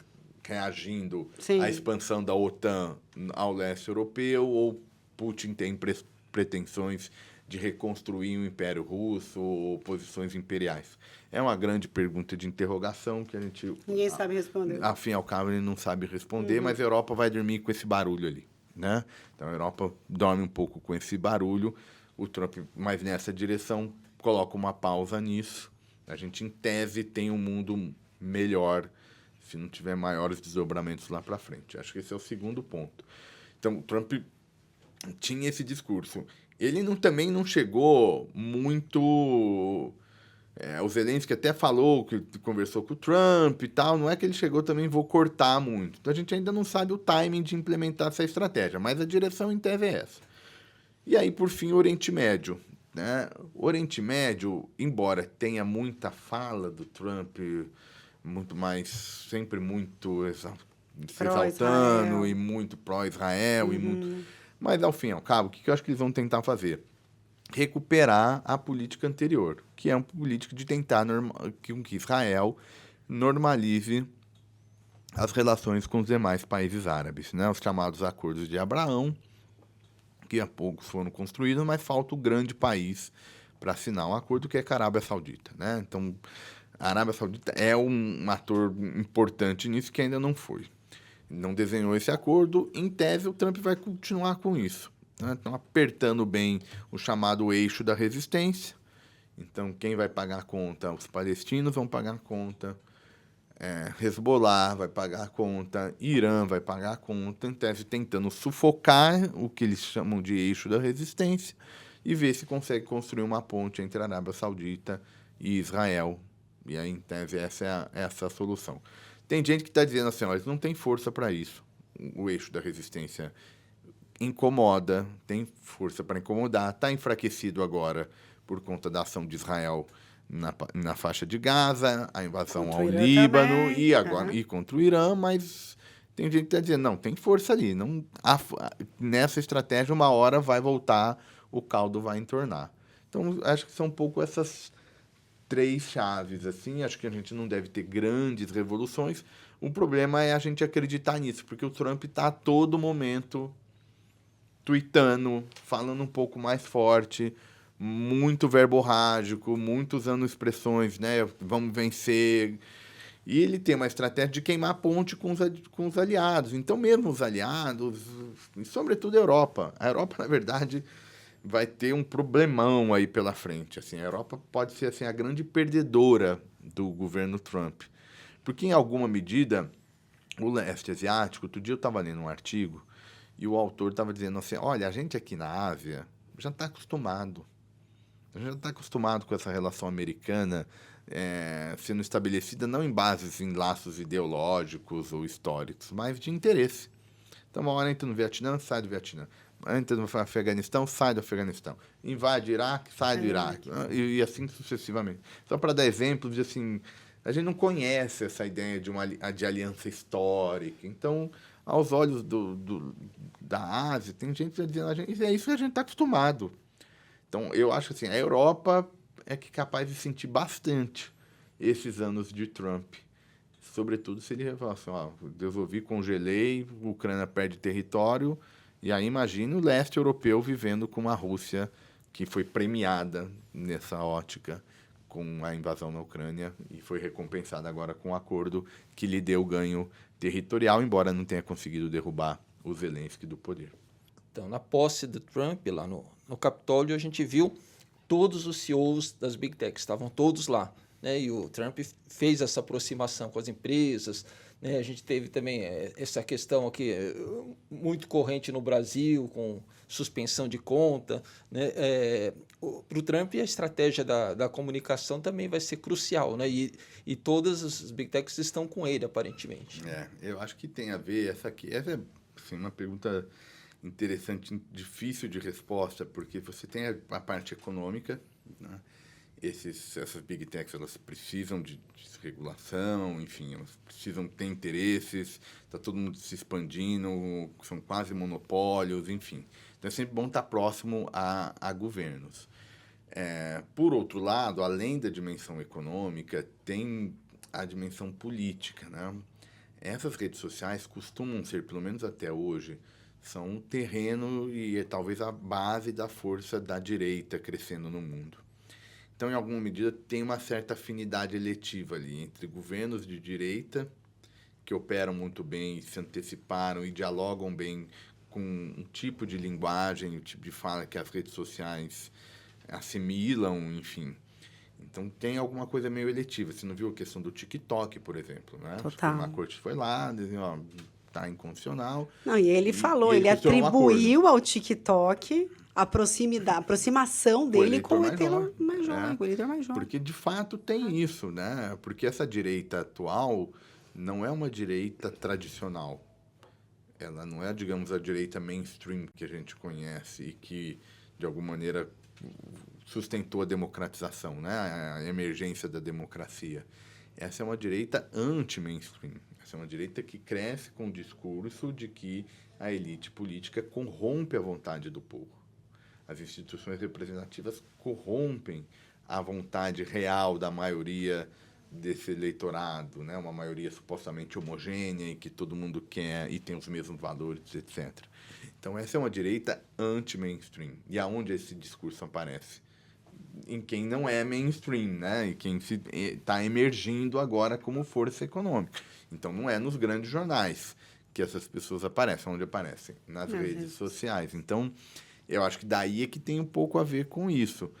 reagindo
Sim.
à expansão da OTAN ao leste europeu, ou Putin tem pretensões de reconstruir o Império Russo ou posições imperiais? É uma grande pergunta de interrogação que a gente...
Ninguém sabe responder.
Afim ao cabo, ele não sabe responder, mas a Europa vai dormir com esse barulho ali, né? Então, a Europa dorme um pouco com esse barulho, o Trump, mas nessa direção, coloca uma pausa nisso. A gente, em tese, tem um mundo melhor se não tiver maiores desdobramentos lá para frente. Acho que esse é o segundo ponto. Então, o Trump tinha esse discurso. Ele também não chegou muito... o Zelensky até falou que conversou com o Trump e tal. Não é que ele chegou também, vou cortar muito. Então, a gente ainda não sabe o timing de implementar essa estratégia, mas a direção em tese é essa. E aí, por fim, o Oriente Médio. Né? O Oriente Médio, embora tenha muita fala do Trump, muito mais, sempre muito se exaltando e muito pró-Israel, e muito... Mas, ao fim e ao cabo, o que eu acho que eles vão tentar fazer? Recuperar a política anterior, que é uma política de tentar que Israel normalize as relações com os demais países árabes, né? Os chamados Acordos de Abraão, que há poucos foram construídos, mas falta o grande país para assinar um acordo, que é a Arábia Saudita, né? Então, a Arábia Saudita é um ator importante nisso que ainda não foi. Não desenhou esse acordo. Em tese, o Trump vai continuar com isso, né? Então, apertando bem o chamado eixo da resistência. Então, quem vai pagar a conta? Os palestinos vão pagar a conta, Hezbollah vai pagar a conta, Irã vai pagar a conta, em tese tentando sufocar o que eles chamam de eixo da resistência e ver se consegue construir uma ponte entre a Arábia Saudita e Israel. E aí, em tese, essa é a solução. Tem gente que está dizendo assim, eles não têm força para isso. O eixo da resistência incomoda, tem força para incomodar, está enfraquecido agora por conta da ação de Israel na faixa de Gaza, a invasão ao Líbano e agora e contra o Irã, mas tem gente que está dizendo, não, tem força ali. Nessa estratégia, uma hora vai voltar, o caldo vai entornar. Então, acho que são um pouco essas três chaves, assim. Acho que a gente não deve ter grandes revoluções. O problema é a gente acreditar nisso, porque o Trump está a todo momento tuitando, falando um pouco mais forte, muito verborrágico, muito usando expressões, né? Vamos vencer. E ele tem uma estratégia de queimar a ponte com os aliados. Então, mesmo os aliados, e sobretudo a Europa. A Europa, na verdade, vai ter um problemão aí pela frente. Assim, a Europa pode ser assim, a grande perdedora do governo Trump. Porque, em alguma medida, o leste asiático... Outro dia eu estava lendo um artigo e o autor estava dizendo assim, olha, a gente aqui na Ásia já está acostumado. A gente já está acostumado com essa relação americana sendo estabelecida não em bases, em laços ideológicos ou históricos, mas de interesse. Então, uma hora entra no Vietnã, sai do Vietnã. Entra no Afeganistão, sai do Afeganistão. Invade o Iraque, sai do Iraque. E assim sucessivamente. Só para dar exemplos, assim, a gente não conhece essa ideia de aliança histórica. Então, aos olhos da Ásia, tem gente dizendo, é isso que a gente está acostumado. Então, eu acho assim, a Europa é que é capaz de sentir bastante esses anos de Trump. Sobretudo se ele falar assim, resolvi, congelei, a Ucrânia perde território, e aí imagina o leste europeu vivendo com uma Rússia que foi premiada nessa ótica com a invasão na Ucrânia e foi recompensada agora com um acordo que lhe deu ganho territorial, embora não tenha conseguido derrubar o Zelensky do poder.
Então, na posse do Trump, lá no Capitólio, a gente viu todos os CEOs das Big Techs, estavam todos lá. né? E o Trump fez essa aproximação com as empresas, né? A gente teve também essa questão aqui muito corrente no Brasil, com suspensão de conta, né? Para o Trump, a estratégia da comunicação também vai ser crucial, né? E todas as Big Techs estão com ele, aparentemente.
Eu acho que tem a ver, essa é assim, uma pergunta interessante, difícil de resposta, porque você tem a parte econômica, né? Essas Big Techs, elas precisam de regulação, enfim, elas precisam ter interesses, está todo mundo se expandindo, são quase monopólios, enfim. Então, é sempre bom estar próximo a governos. Por outro lado, além da dimensão econômica, tem a dimensão política, né? Essas redes sociais costumam ser, pelo menos até hoje, são um terreno e talvez a base da força da direita crescendo no mundo. Então, em alguma medida, tem uma certa afinidade eletiva ali entre governos de direita, que operam muito bem, se anteciparam e dialogam bem com um tipo de linguagem, um tipo de fala que as redes sociais assimilam, enfim. Então, tem alguma coisa meio eletiva. Você não viu a questão do TikTok, por exemplo, né?
Total.
A Suprema Corte foi lá, dizendo, ó, tá inconstitucional.
Não, e ele falou, ele atribuiu ao TikTok a aproximação dele com o eleitor mais jovem.
Porque, de fato, tem isso, né? Porque essa direita atual não é uma direita tradicional. Ela não é, digamos, a direita mainstream que a gente conhece e que, de alguma maneira, sustentou a democratização, né? A emergência da democracia. Essa é uma direita anti-mainstream. Essa é uma direita que cresce com o discurso de que a elite política corrompe a vontade do povo. As instituições representativas corrompem a vontade real da maioria desse eleitorado, né? Uma maioria supostamente homogênea e que todo mundo quer e tem os mesmos valores, etc. Então, essa é uma direita anti-mainstream. E aonde esse discurso aparece? Em quem não é mainstream, né? E quem está emergindo agora como força econômica. Então, não é nos grandes jornais que essas pessoas aparecem, onde aparecem? Nas redes sociais. Então, eu acho que daí é que tem um pouco a ver com isso.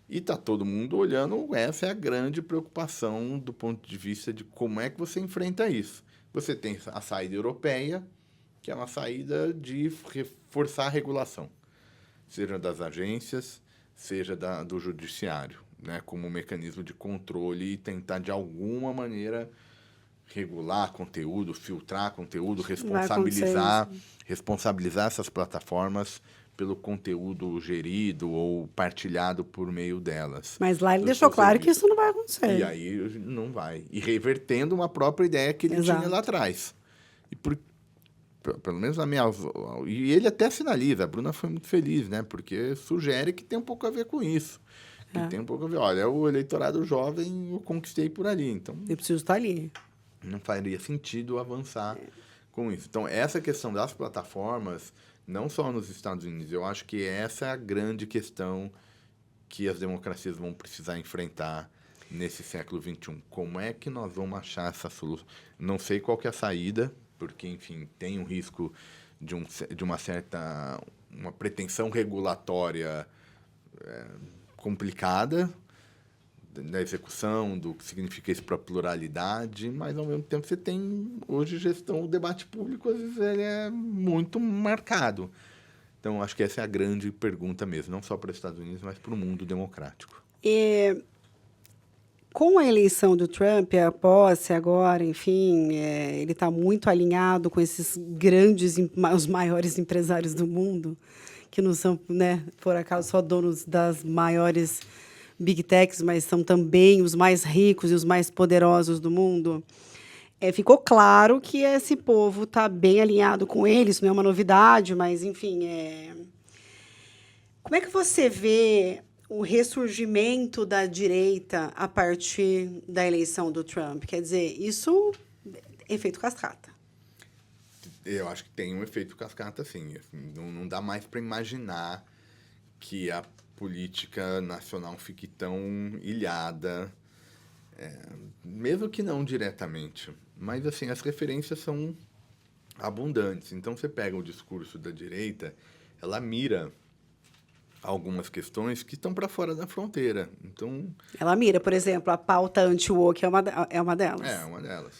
E está todo mundo olhando, essa é a grande preocupação do ponto de vista de como é que você enfrenta isso. Você tem a saída europeia, que é uma saída de reforçar a regulação, seja das agências, seja do judiciário, né, como um mecanismo de controle e tentar, de alguma maneira, regular conteúdo, filtrar conteúdo, responsabilizar essas plataformas pelo conteúdo gerido ou partilhado por meio delas.
Mas lá ele deixou claro que isso não vai acontecer.
E aí não vai. E revertendo uma própria ideia que ele tinha lá atrás. E pelo menos na minha... E ele até sinaliza, a Bruna foi muito feliz, né? Porque sugere que tem um pouco a ver com isso. Que tem um pouco a ver. Olha, o eleitorado jovem eu conquistei por ali, então...
Eu preciso estar ali.
Não faria sentido avançar com isso. Então, essa questão das plataformas, não só nos Estados Unidos, eu acho que essa é a grande questão que as democracias vão precisar enfrentar nesse século XXI. Como é que nós vamos achar essa solução? Não sei qual que é a saída, porque, enfim, tem um risco de uma certa... uma pretensão regulatória complicada, da execução, do que significa isso para a pluralidade, mas, ao mesmo tempo, você tem, hoje, o debate público, às vezes, ele é muito marcado. Então, acho que essa é a grande pergunta mesmo, não só para os Estados Unidos, mas para o mundo democrático.
Com a eleição do Trump, a posse agora, enfim, ele está muito alinhado com esses grandes, os maiores empresários do mundo, que não são, né, por acaso, só donos das maiores Big Techs, mas são também os mais ricos e os mais poderosos do mundo. Ficou claro que esse povo está bem alinhado com ele, isso não é uma novidade, mas, enfim, como é que você vê o ressurgimento da direita a partir da eleição do Trump? Quer dizer, isso é efeito cascata.
Eu acho que tem um efeito cascata, sim. Não dá mais para imaginar que a política nacional fique tão ilhada, mesmo que não diretamente. Mas, assim, as referências são abundantes. Então, você pega o discurso da direita, ela mira algumas questões que estão para fora da fronteira. Então,
Ela mira, por exemplo, a pauta anti-woke é uma delas.
é uma delas.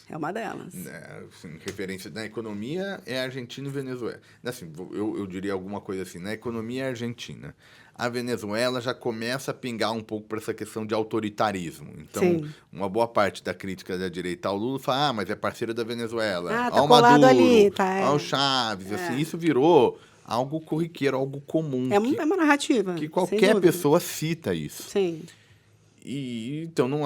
É uma delas.
Assim, referência na economia é Argentina e Venezuela. Assim, eu diria alguma coisa assim, na economia é Argentina. A Venezuela já começa a pingar um pouco para essa questão de autoritarismo. Então,
Sim.
uma boa parte da crítica da direita ao Lula fala, mas é parceiro da Venezuela.
Ah, tá
Ao
colado
Maduro,
ali, tá,
ao Chaves. Assim, isso virou algo corriqueiro, algo comum.
É uma narrativa,
que
sem
qualquer
dúvida.
pessoa cita isso.
Sim.
E então não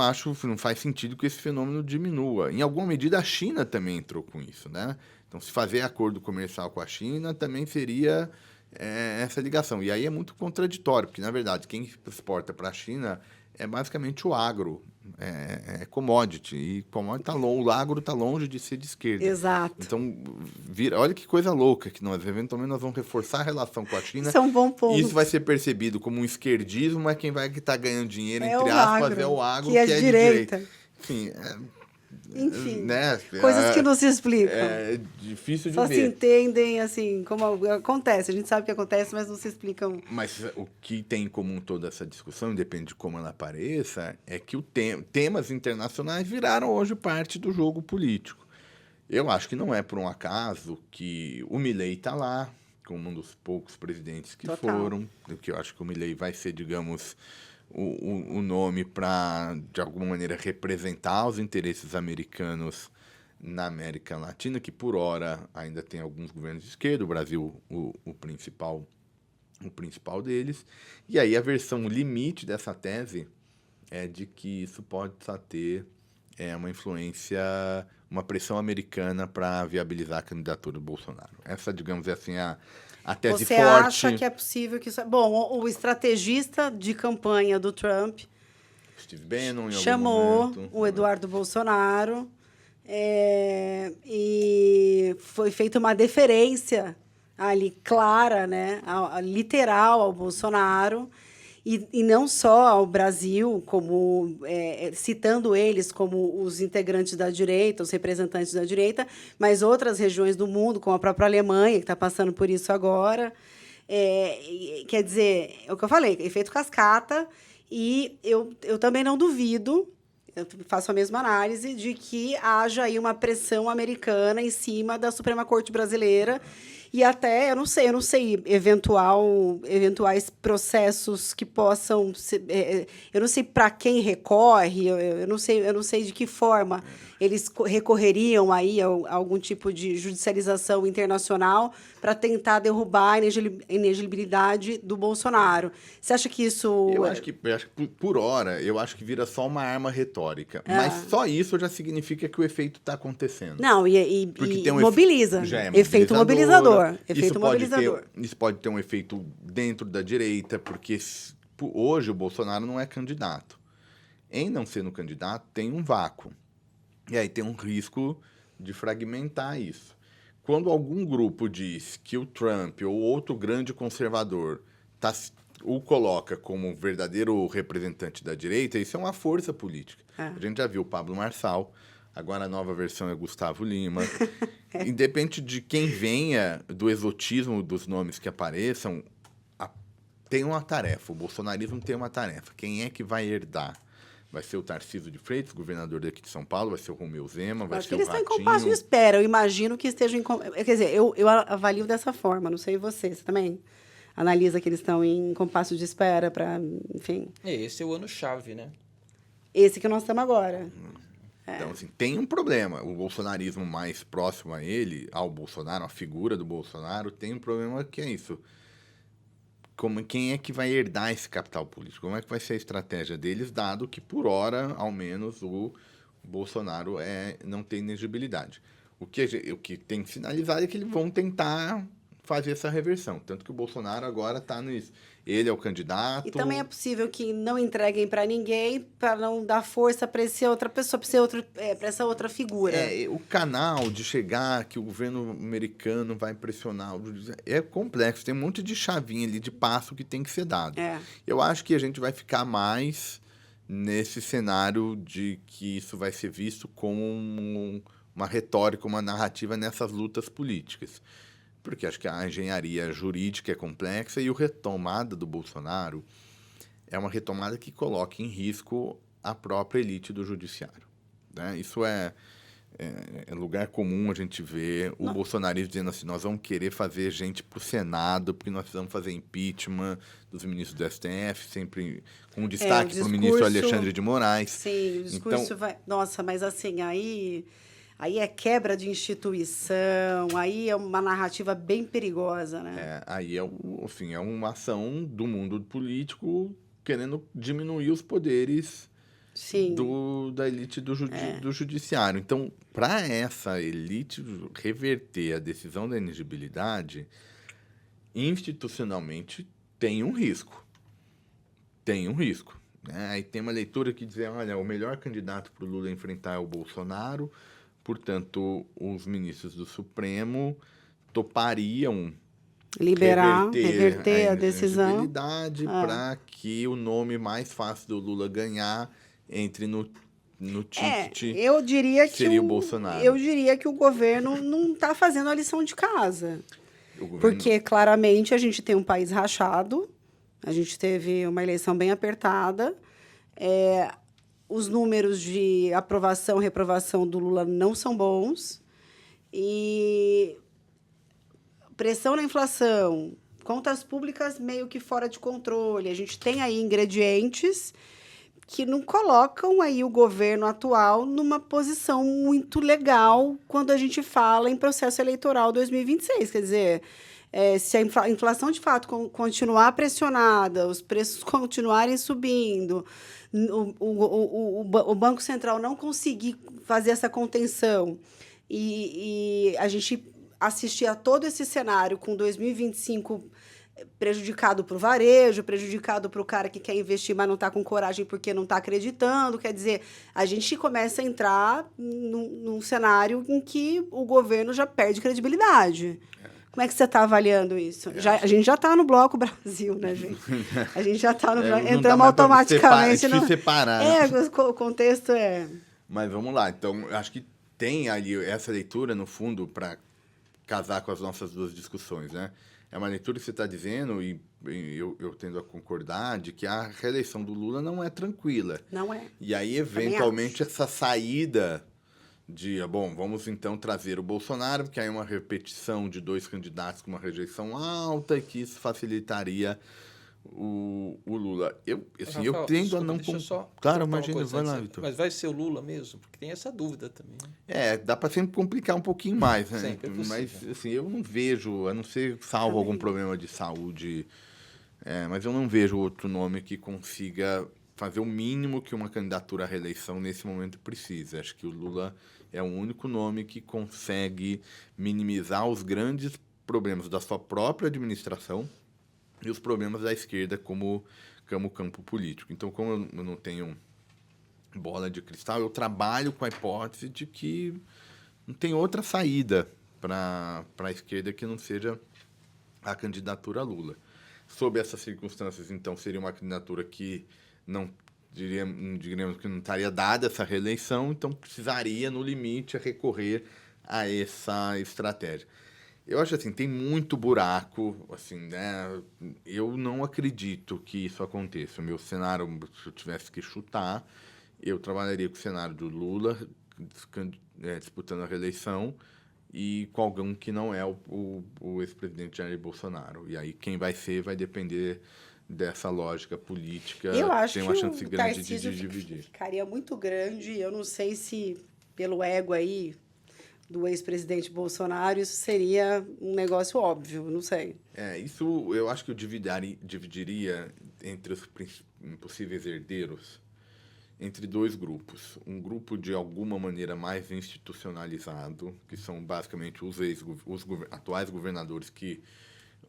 faz sentido que esse fenômeno diminua. Em alguma medida a China também entrou com isso, né? Então se fazer acordo comercial com a China também seria essa ligação. E aí é muito contraditório, porque na verdade quem exporta para a China é basicamente o agro, é commodity. E commodity o agro está longe de ser de esquerda.
Exato.
Então, olha que coisa louca que nós eventualmente nós vamos reforçar a relação com a China.
Isso é um bom ponto.
Isso vai ser percebido como um esquerdismo, mas quem vai estar ganhando dinheiro,
É
entre
o
aspas,
agro,
é o agro,
que é
de
direita.
Enfim,
Enfim,
né?
coisas que não se explicam.
É difícil de
Só se
ver.
entendem, assim, como acontece. A gente sabe o que acontece, mas não se explicam.
Mas o que tem em comum toda essa discussão, independente de como ela apareça, é que temas internacionais viraram hoje parte do jogo político. Eu acho que não é por um acaso que o Milei está lá, como um dos poucos presidentes que
Total.
foram, porque eu acho que o Milei vai ser, digamos, o nome para, de alguma maneira, representar os interesses americanos na América Latina, que por hora ainda tem alguns governos de esquerda, o Brasil o principal deles. E aí a versão limite dessa tese é de que isso pode só ter uma influência, uma pressão americana para viabilizar a candidatura do Bolsonaro. Essa, digamos assim, a tese
Você
forte.
acha que é possível que isso... Bom, o estrategista de campanha do Trump
Steve Bannon, em
chamou
algum momento.
o Eduardo Bolsonaro e foi feita uma deferência ali clara, né, literal ao Bolsonaro. E não só ao Brasil, como citando eles como os integrantes da direita, os representantes da direita, mas outras regiões do mundo, como a própria Alemanha, que está passando por isso agora. Quer dizer, é o que eu falei, efeito cascata, e eu também não duvido, eu faço a mesma análise, de que haja aí uma pressão americana em cima da Suprema Corte Brasileira. E até, eu não sei, eventuais processos que possam ser, eu não sei para quem recorre, eu não sei de que forma eles recorreriam aí a algum tipo de judicialização internacional para tentar derrubar a inelegibilidade do Bolsonaro. Você acha que isso...
Eu acho que por hora, eu acho que vira só uma arma retórica. Mas só isso já significa que o efeito está acontecendo.
Não,
Porque tem
mobiliza.
já é
Efeito mobilizador. Efeito mobilizador.
Isso pode ter um efeito dentro da direita, porque hoje o Bolsonaro não é candidato. Em não sendo candidato, tem um vácuo. E aí tem um risco de fragmentar isso. Quando algum grupo diz que o Trump ou outro grande conservador o coloca como verdadeiro representante da direita, isso é uma força política. A gente já viu o Pablo Marçal, agora a nova versão é Gustavo Lima. Independente de quem venha, do exotismo dos nomes que apareçam, tem uma tarefa. O bolsonarismo tem uma tarefa. Quem é que vai herdar? Vai ser o Tarcísio de Freitas, governador daqui de São Paulo, vai ser o Romeu Zema, vai ser o Ratinho.
Eles estão em compasso de espera, eu imagino que estejam Quer dizer, eu avalio dessa forma, não sei você também analisa que eles estão em compasso de espera para, enfim...
Esse é o ano-chave, né?
Esse que nós estamos agora.
Então, assim, tem um problema. O bolsonarismo mais próximo a ele, ao Bolsonaro, a figura do Bolsonaro, tem um problema que é isso. Quem é que vai herdar esse capital político? Como é que vai ser a estratégia deles, dado que, por hora, ao menos, o Bolsonaro não tem elegibilidade. O que tem sinalizado é que eles vão tentar fazer essa reversão. Tanto que o Bolsonaro agora está nisso. Ele é o candidato.
E também é possível que não entreguem para ninguém, para não dar força para essa outra pessoa, para essa outra figura.
O canal de chegar que o governo americano vai pressionar é complexo. Tem um monte de chavinha ali, de passo que tem que ser dado. Eu acho que a gente vai ficar mais nesse cenário de que isso vai ser visto como uma retórica, uma narrativa nessas lutas políticas. porque acho que a engenharia jurídica é complexa e a retomada do Bolsonaro é uma retomada que coloca em risco a própria elite do judiciário, né? Isso é lugar comum a gente ver o bolsonarismo dizendo assim, nós vamos querer fazer gente para o Senado, porque nós precisamos fazer impeachment dos ministros do STF, sempre com destaque para o ministro Alexandre de Moraes.
Sim, o discurso
então,
vai... Nossa, mas assim, aí é quebra de instituição, aí é uma narrativa bem perigosa, né?
Aí é uma ação do mundo político querendo diminuir os poderes
Sim.
da elite do judiciário. Então, para essa elite reverter a decisão da inegibilidade, institucionalmente tem um risco. Tem um risco, né? Aí tem uma leitura que diz, olha, o melhor candidato para o Lula enfrentar é o Bolsonaro, portanto, os ministros do Supremo topariam
reverter a decisão
para que o nome mais fácil do Lula ganhar entre no ticket,
eu diria que
seria o Bolsonaro.
Eu diria que o governo não está fazendo a lição de casa. Porque, claramente, a gente tem um país rachado, a gente teve uma eleição bem apertada, os números de aprovação e reprovação do Lula não são bons, e pressão na inflação, contas públicas meio que fora de controle, a gente tem aí ingredientes que não colocam aí o governo atual numa posição muito legal quando a gente fala em processo eleitoral 2026. Quer dizer, se a inflação de fato continuar pressionada, os preços continuarem subindo, o Banco Central não conseguir fazer essa contenção e a gente assistir a todo esse cenário com 2025 prejudicado para o varejo, prejudicado para o cara que quer investir, mas não está com coragem porque não está acreditando. Quer dizer, a gente começa a entrar num cenário em que o governo já perde credibilidade. Como é que você está avaliando isso? A gente já está no Bloco Brasil, né, gente? A gente já está no Bloco. Entramos automaticamente no...
separar.
O contexto é...
Mas vamos lá. Então, eu acho que tem ali essa leitura, no fundo, para casar com as nossas duas discussões, né? É uma leitura que você está dizendo, e eu tendo a concordar, de que a reeleição do Lula não é tranquila.
Não é.
E aí, eventualmente, essa saída de, vamos então trazer o Bolsonaro, porque aí é uma repetição de dois candidatos com uma rejeição alta, e que isso facilitaria o Lula.
Rafael,
eu tendo a não... Claro, imagina, vai lá, Vitor.
Mas vai ser o Lula mesmo? Porque tem essa dúvida também.
Dá para sempre complicar um pouquinho mais, né?
Sempre é
mas, assim, eu não vejo, a não ser salvo algum problema de saúde, mas eu não vejo outro nome que consiga fazer o mínimo que uma candidatura à reeleição nesse momento precisa. Acho que o Lula é o único nome que consegue minimizar os grandes problemas da sua própria administração e os problemas da esquerda como campo político. Então, como eu não tenho bola de cristal, eu trabalho com a hipótese de que não tem outra saída para a esquerda que não seja a candidatura a Lula. Sob essas circunstâncias, então, seria uma candidatura que diríamos que não estaria dada essa reeleição, então precisaria, no limite, recorrer a essa estratégia. Eu acho assim, tem muito buraco, assim, né? Eu não acredito que isso aconteça. O meu cenário, se eu tivesse que chutar, eu trabalharia com o cenário do Lula disputando a reeleição e com alguém que não é o ex-presidente Jair Bolsonaro. E aí quem vai ser vai depender dessa lógica política.
Eu acho
tem uma
que
chance
o
grande de
Tarcísio
dividir.
ficaria muito grande. Eu não sei se, pelo ego aí do ex-presidente Bolsonaro, isso seria um negócio óbvio, não sei.
Isso eu acho que eu dividiria entre os possíveis herdeiros entre dois grupos. Um grupo de alguma maneira mais institucionalizado, que são basicamente os atuais governadores que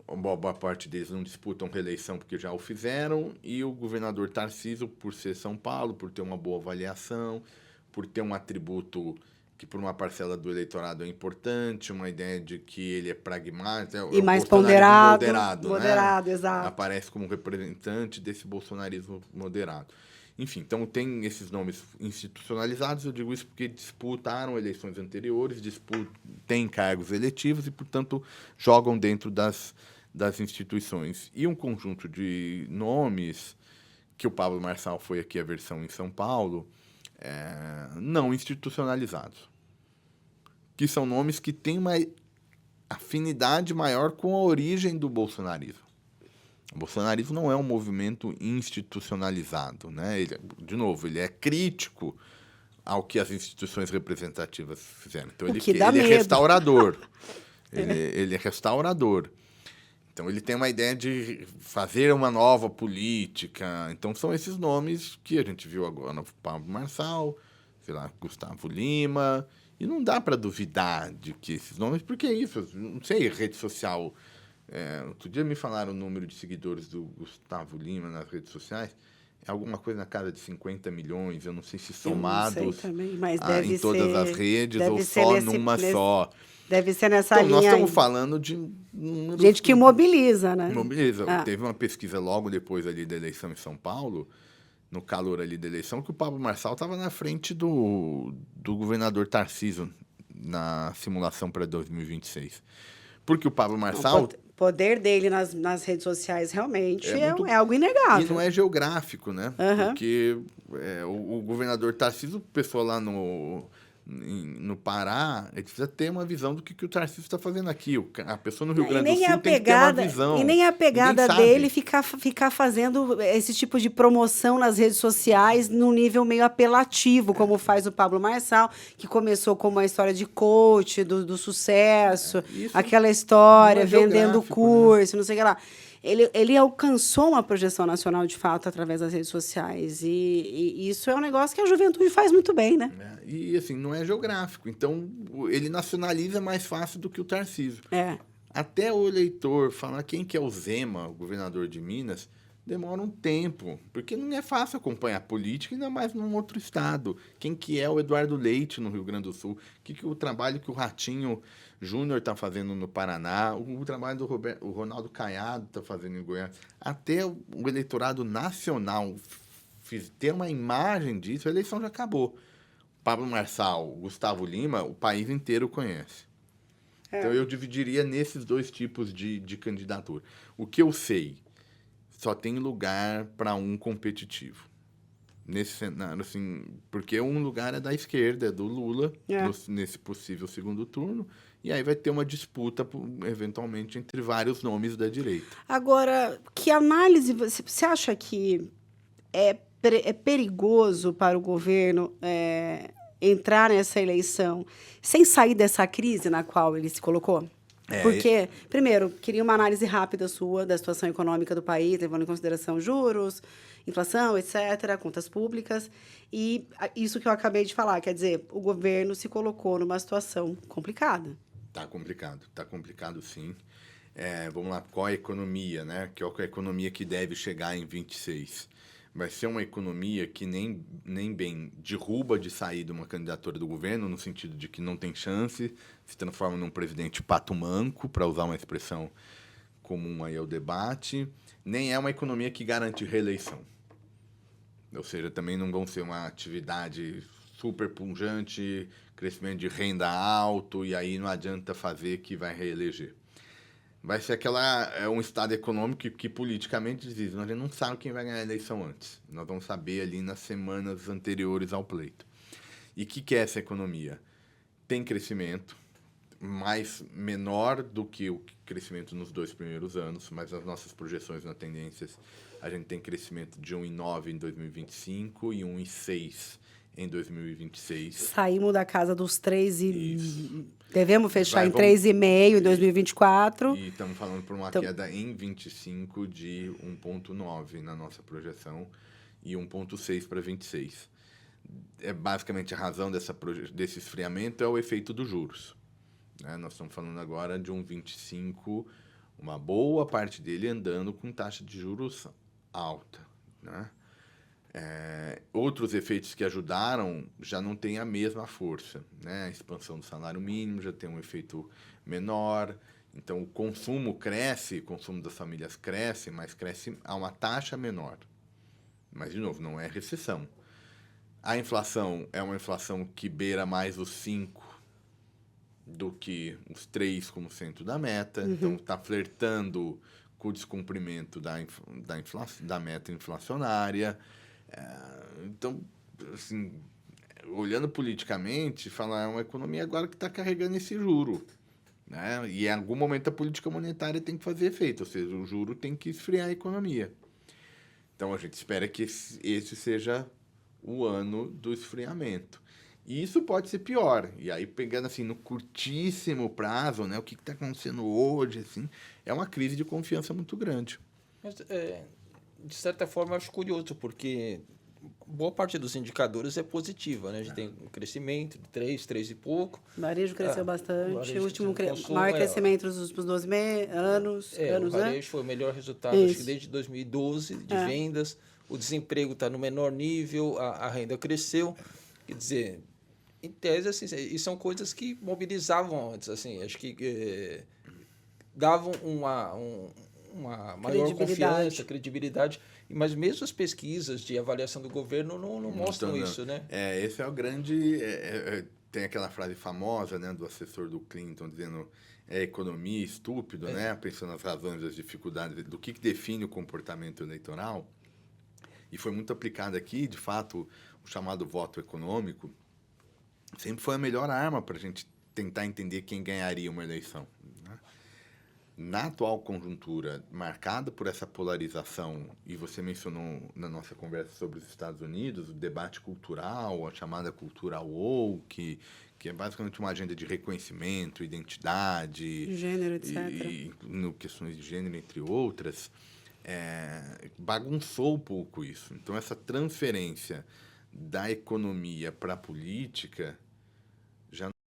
boa parte deles não disputam reeleição porque já o fizeram, e o governador Tarcísio, por ser São Paulo, por ter uma boa avaliação, por ter um atributo que por uma parcela do eleitorado é importante, uma ideia de que ele é pragmático.
E mais ponderado.
Moderado,
né? Exato.
Aparece como representante desse bolsonarismo moderado. Enfim, então tem esses nomes institucionalizados, eu digo isso porque disputaram eleições anteriores, têm cargos eletivos e, portanto, jogam dentro das instituições. E um conjunto de nomes, que o Pablo Marçal foi aqui a versão em São Paulo, não institucionalizados, que são nomes que têm uma afinidade maior com a origem do bolsonarismo. O bolsonarismo não é um movimento institucionalizado, né? De novo, ele é crítico ao que as instituições representativas fizeram. Então, ele é restaurador. Ele é restaurador. Então, ele tem uma ideia de fazer uma nova política. Então, são esses nomes que a gente viu agora, Pablo Marçal, sei lá, Gustavo Lima. E não dá para duvidar de que esses nomes... Porque é isso, não sei, rede social... outro dia me falaram o número de seguidores do Gustavo Lima nas redes sociais. É alguma coisa na casa de 50 milhões. Eu não sei se somados
eu não sei também, mas
em todas as redes ou só só.
Deve ser nessa
então,
linha.
Nós estamos falando de números...
Gente que mobiliza, né?
Mobiliza. Teve uma pesquisa logo depois ali da eleição em São Paulo, no calor ali da eleição, que o Pablo Marçal estava na frente do governador Tarcísio na simulação para 2026. Porque o Pablo Marçal...
O poder dele nas redes sociais realmente é algo inegável.
E não é geográfico, né?
Uhum.
Porque o governador Tarcísio, pessoa lá no Pará, ele precisa ter uma visão do que o Tarcísio está fazendo aqui. A pessoa no Rio Grande do Sul tem que ter uma visão.
E nem a pegada dele ficar fazendo esse tipo de promoção nas redes sociais num nível meio apelativo, como faz o Pablo Marçal, que começou com uma história de coach, do sucesso, aquela história, vendendo curso, não sei o que lá. Ele alcançou uma projeção nacional, de fato, através das redes sociais. E isso é um negócio que a juventude faz muito bem, né?
E, assim, não é geográfico. Então, ele nacionaliza mais fácil do que o Tarcísio. Até o eleitor falar quem que é o Zema, o governador de Minas, demora um tempo. Porque não é fácil acompanhar política, ainda mais num outro estado. Quem que é o Eduardo Leite, no Rio Grande do Sul? O trabalho que o Ratinho Júnior está fazendo no Paraná, o trabalho do o Ronaldo Caiado está fazendo em Goiás. Até o eleitorado nacional ter uma imagem disso, a eleição já acabou. Pablo Marçal, Gustavo Lima, o país inteiro conhece. Então, eu dividiria nesses dois tipos de candidatura. O que eu sei, só tem lugar para um competitivo. Nesse cenário, assim, porque um lugar é da esquerda, é do Lula, nesse possível segundo turno, e aí vai ter uma disputa, eventualmente, entre vários nomes da direita.
Agora, que análise você acha que é perigoso para o governo entrar nessa eleição sem sair dessa crise na qual ele se colocou? Porque, primeiro, queria uma análise rápida sua da situação econômica do país, levando em consideração juros, inflação, etc., contas públicas, e isso que eu acabei de falar, quer dizer, o governo se colocou numa situação complicada.
Está complicado sim. Vamos lá, qual a economia, né? Qual é a economia que deve chegar em 26? Vai ser uma economia que nem bem derruba de sair de uma candidatura do governo, no sentido de que não tem chance, se transforma num presidente pato manco, para usar uma expressão comum aí ao debate, nem é uma economia que garante reeleição. Ou seja, também não vão ser uma atividade super pungente, crescimento de renda alto, e aí não adianta fazer que vai reeleger. Vai ser um estado econômico que politicamente diz, a gente não sabe quem vai ganhar a eleição antes. Nós vamos saber ali nas semanas anteriores ao pleito. E o que é essa economia? Tem crescimento, menor do que o crescimento nos 2 primeiros anos, mas as nossas projeções na tendências, a gente tem crescimento de 1,9 em 2025 e 1,6 em 2026.
Saímos da casa dos 3 e devemos fechar em 3,5 em 2024.
E estamos falando por uma queda em 25 de 1,9 na nossa projeção e 1,6 para 26. Basicamente a razão desse esfriamento é o efeito dos juros. Nós estamos falando agora de um 25, uma boa parte dele andando com taxa de juros alta, né? Outros efeitos que ajudaram já não têm a mesma força, né? A expansão do salário mínimo já tem um efeito menor, então o consumo cresce, o consumo das famílias cresce, mas cresce a uma taxa menor, Mas, de novo, não é recessão. A inflação é uma inflação que beira mais os 5 do que os 3 como centro da meta. Então, está flertando com o descumprimento da meta inflacionária. Então, assim, olhando politicamente, falar é uma economia agora que está carregando esse juro. Né? E em algum momento a política monetária tem que fazer efeito, ou seja, o juro tem que esfriar a economia. Então, a gente espera que esse seja o ano do esfriamento. E isso pode ser pior. E aí, pegando assim, no curtíssimo prazo, né, o que está acontecendo hoje, assim, é uma crise de confiança muito grande.
Mas, de certa forma, eu acho curioso, porque boa parte dos indicadores é positiva, né? A gente tem um crescimento de 3 e pouco.
O varejo cresceu bastante.
Varejo
O último
consumo,
maior crescimento dos últimos 12 anos.
O varejo foi o melhor resultado, acho que desde 2012, de vendas. O desemprego está no menor nível, a renda cresceu. Quer dizer, em tese, assim, e são coisas que mobilizavam antes, assim, acho que davam uma maior confiança, credibilidade, mas mesmo as pesquisas de avaliação do governo não mostram isso, né?
Esse é o grande... tem aquela frase famosa, né, do assessor do Clinton dizendo economia estúpido, né, pensando nas razões das dificuldades, do que define o comportamento eleitoral. E foi muito aplicado aqui, de fato, o chamado voto econômico sempre foi a melhor arma para a gente tentar entender quem ganharia uma eleição. Né? Na atual conjuntura, marcada por essa polarização, e você mencionou na nossa conversa sobre os Estados Unidos, o debate cultural, a chamada cultura woke, que é basicamente uma agenda de reconhecimento, identidade...
Gênero, etc.
E questões de gênero, entre outras... bagunçou um pouco isso. Então, essa transferência da economia para a política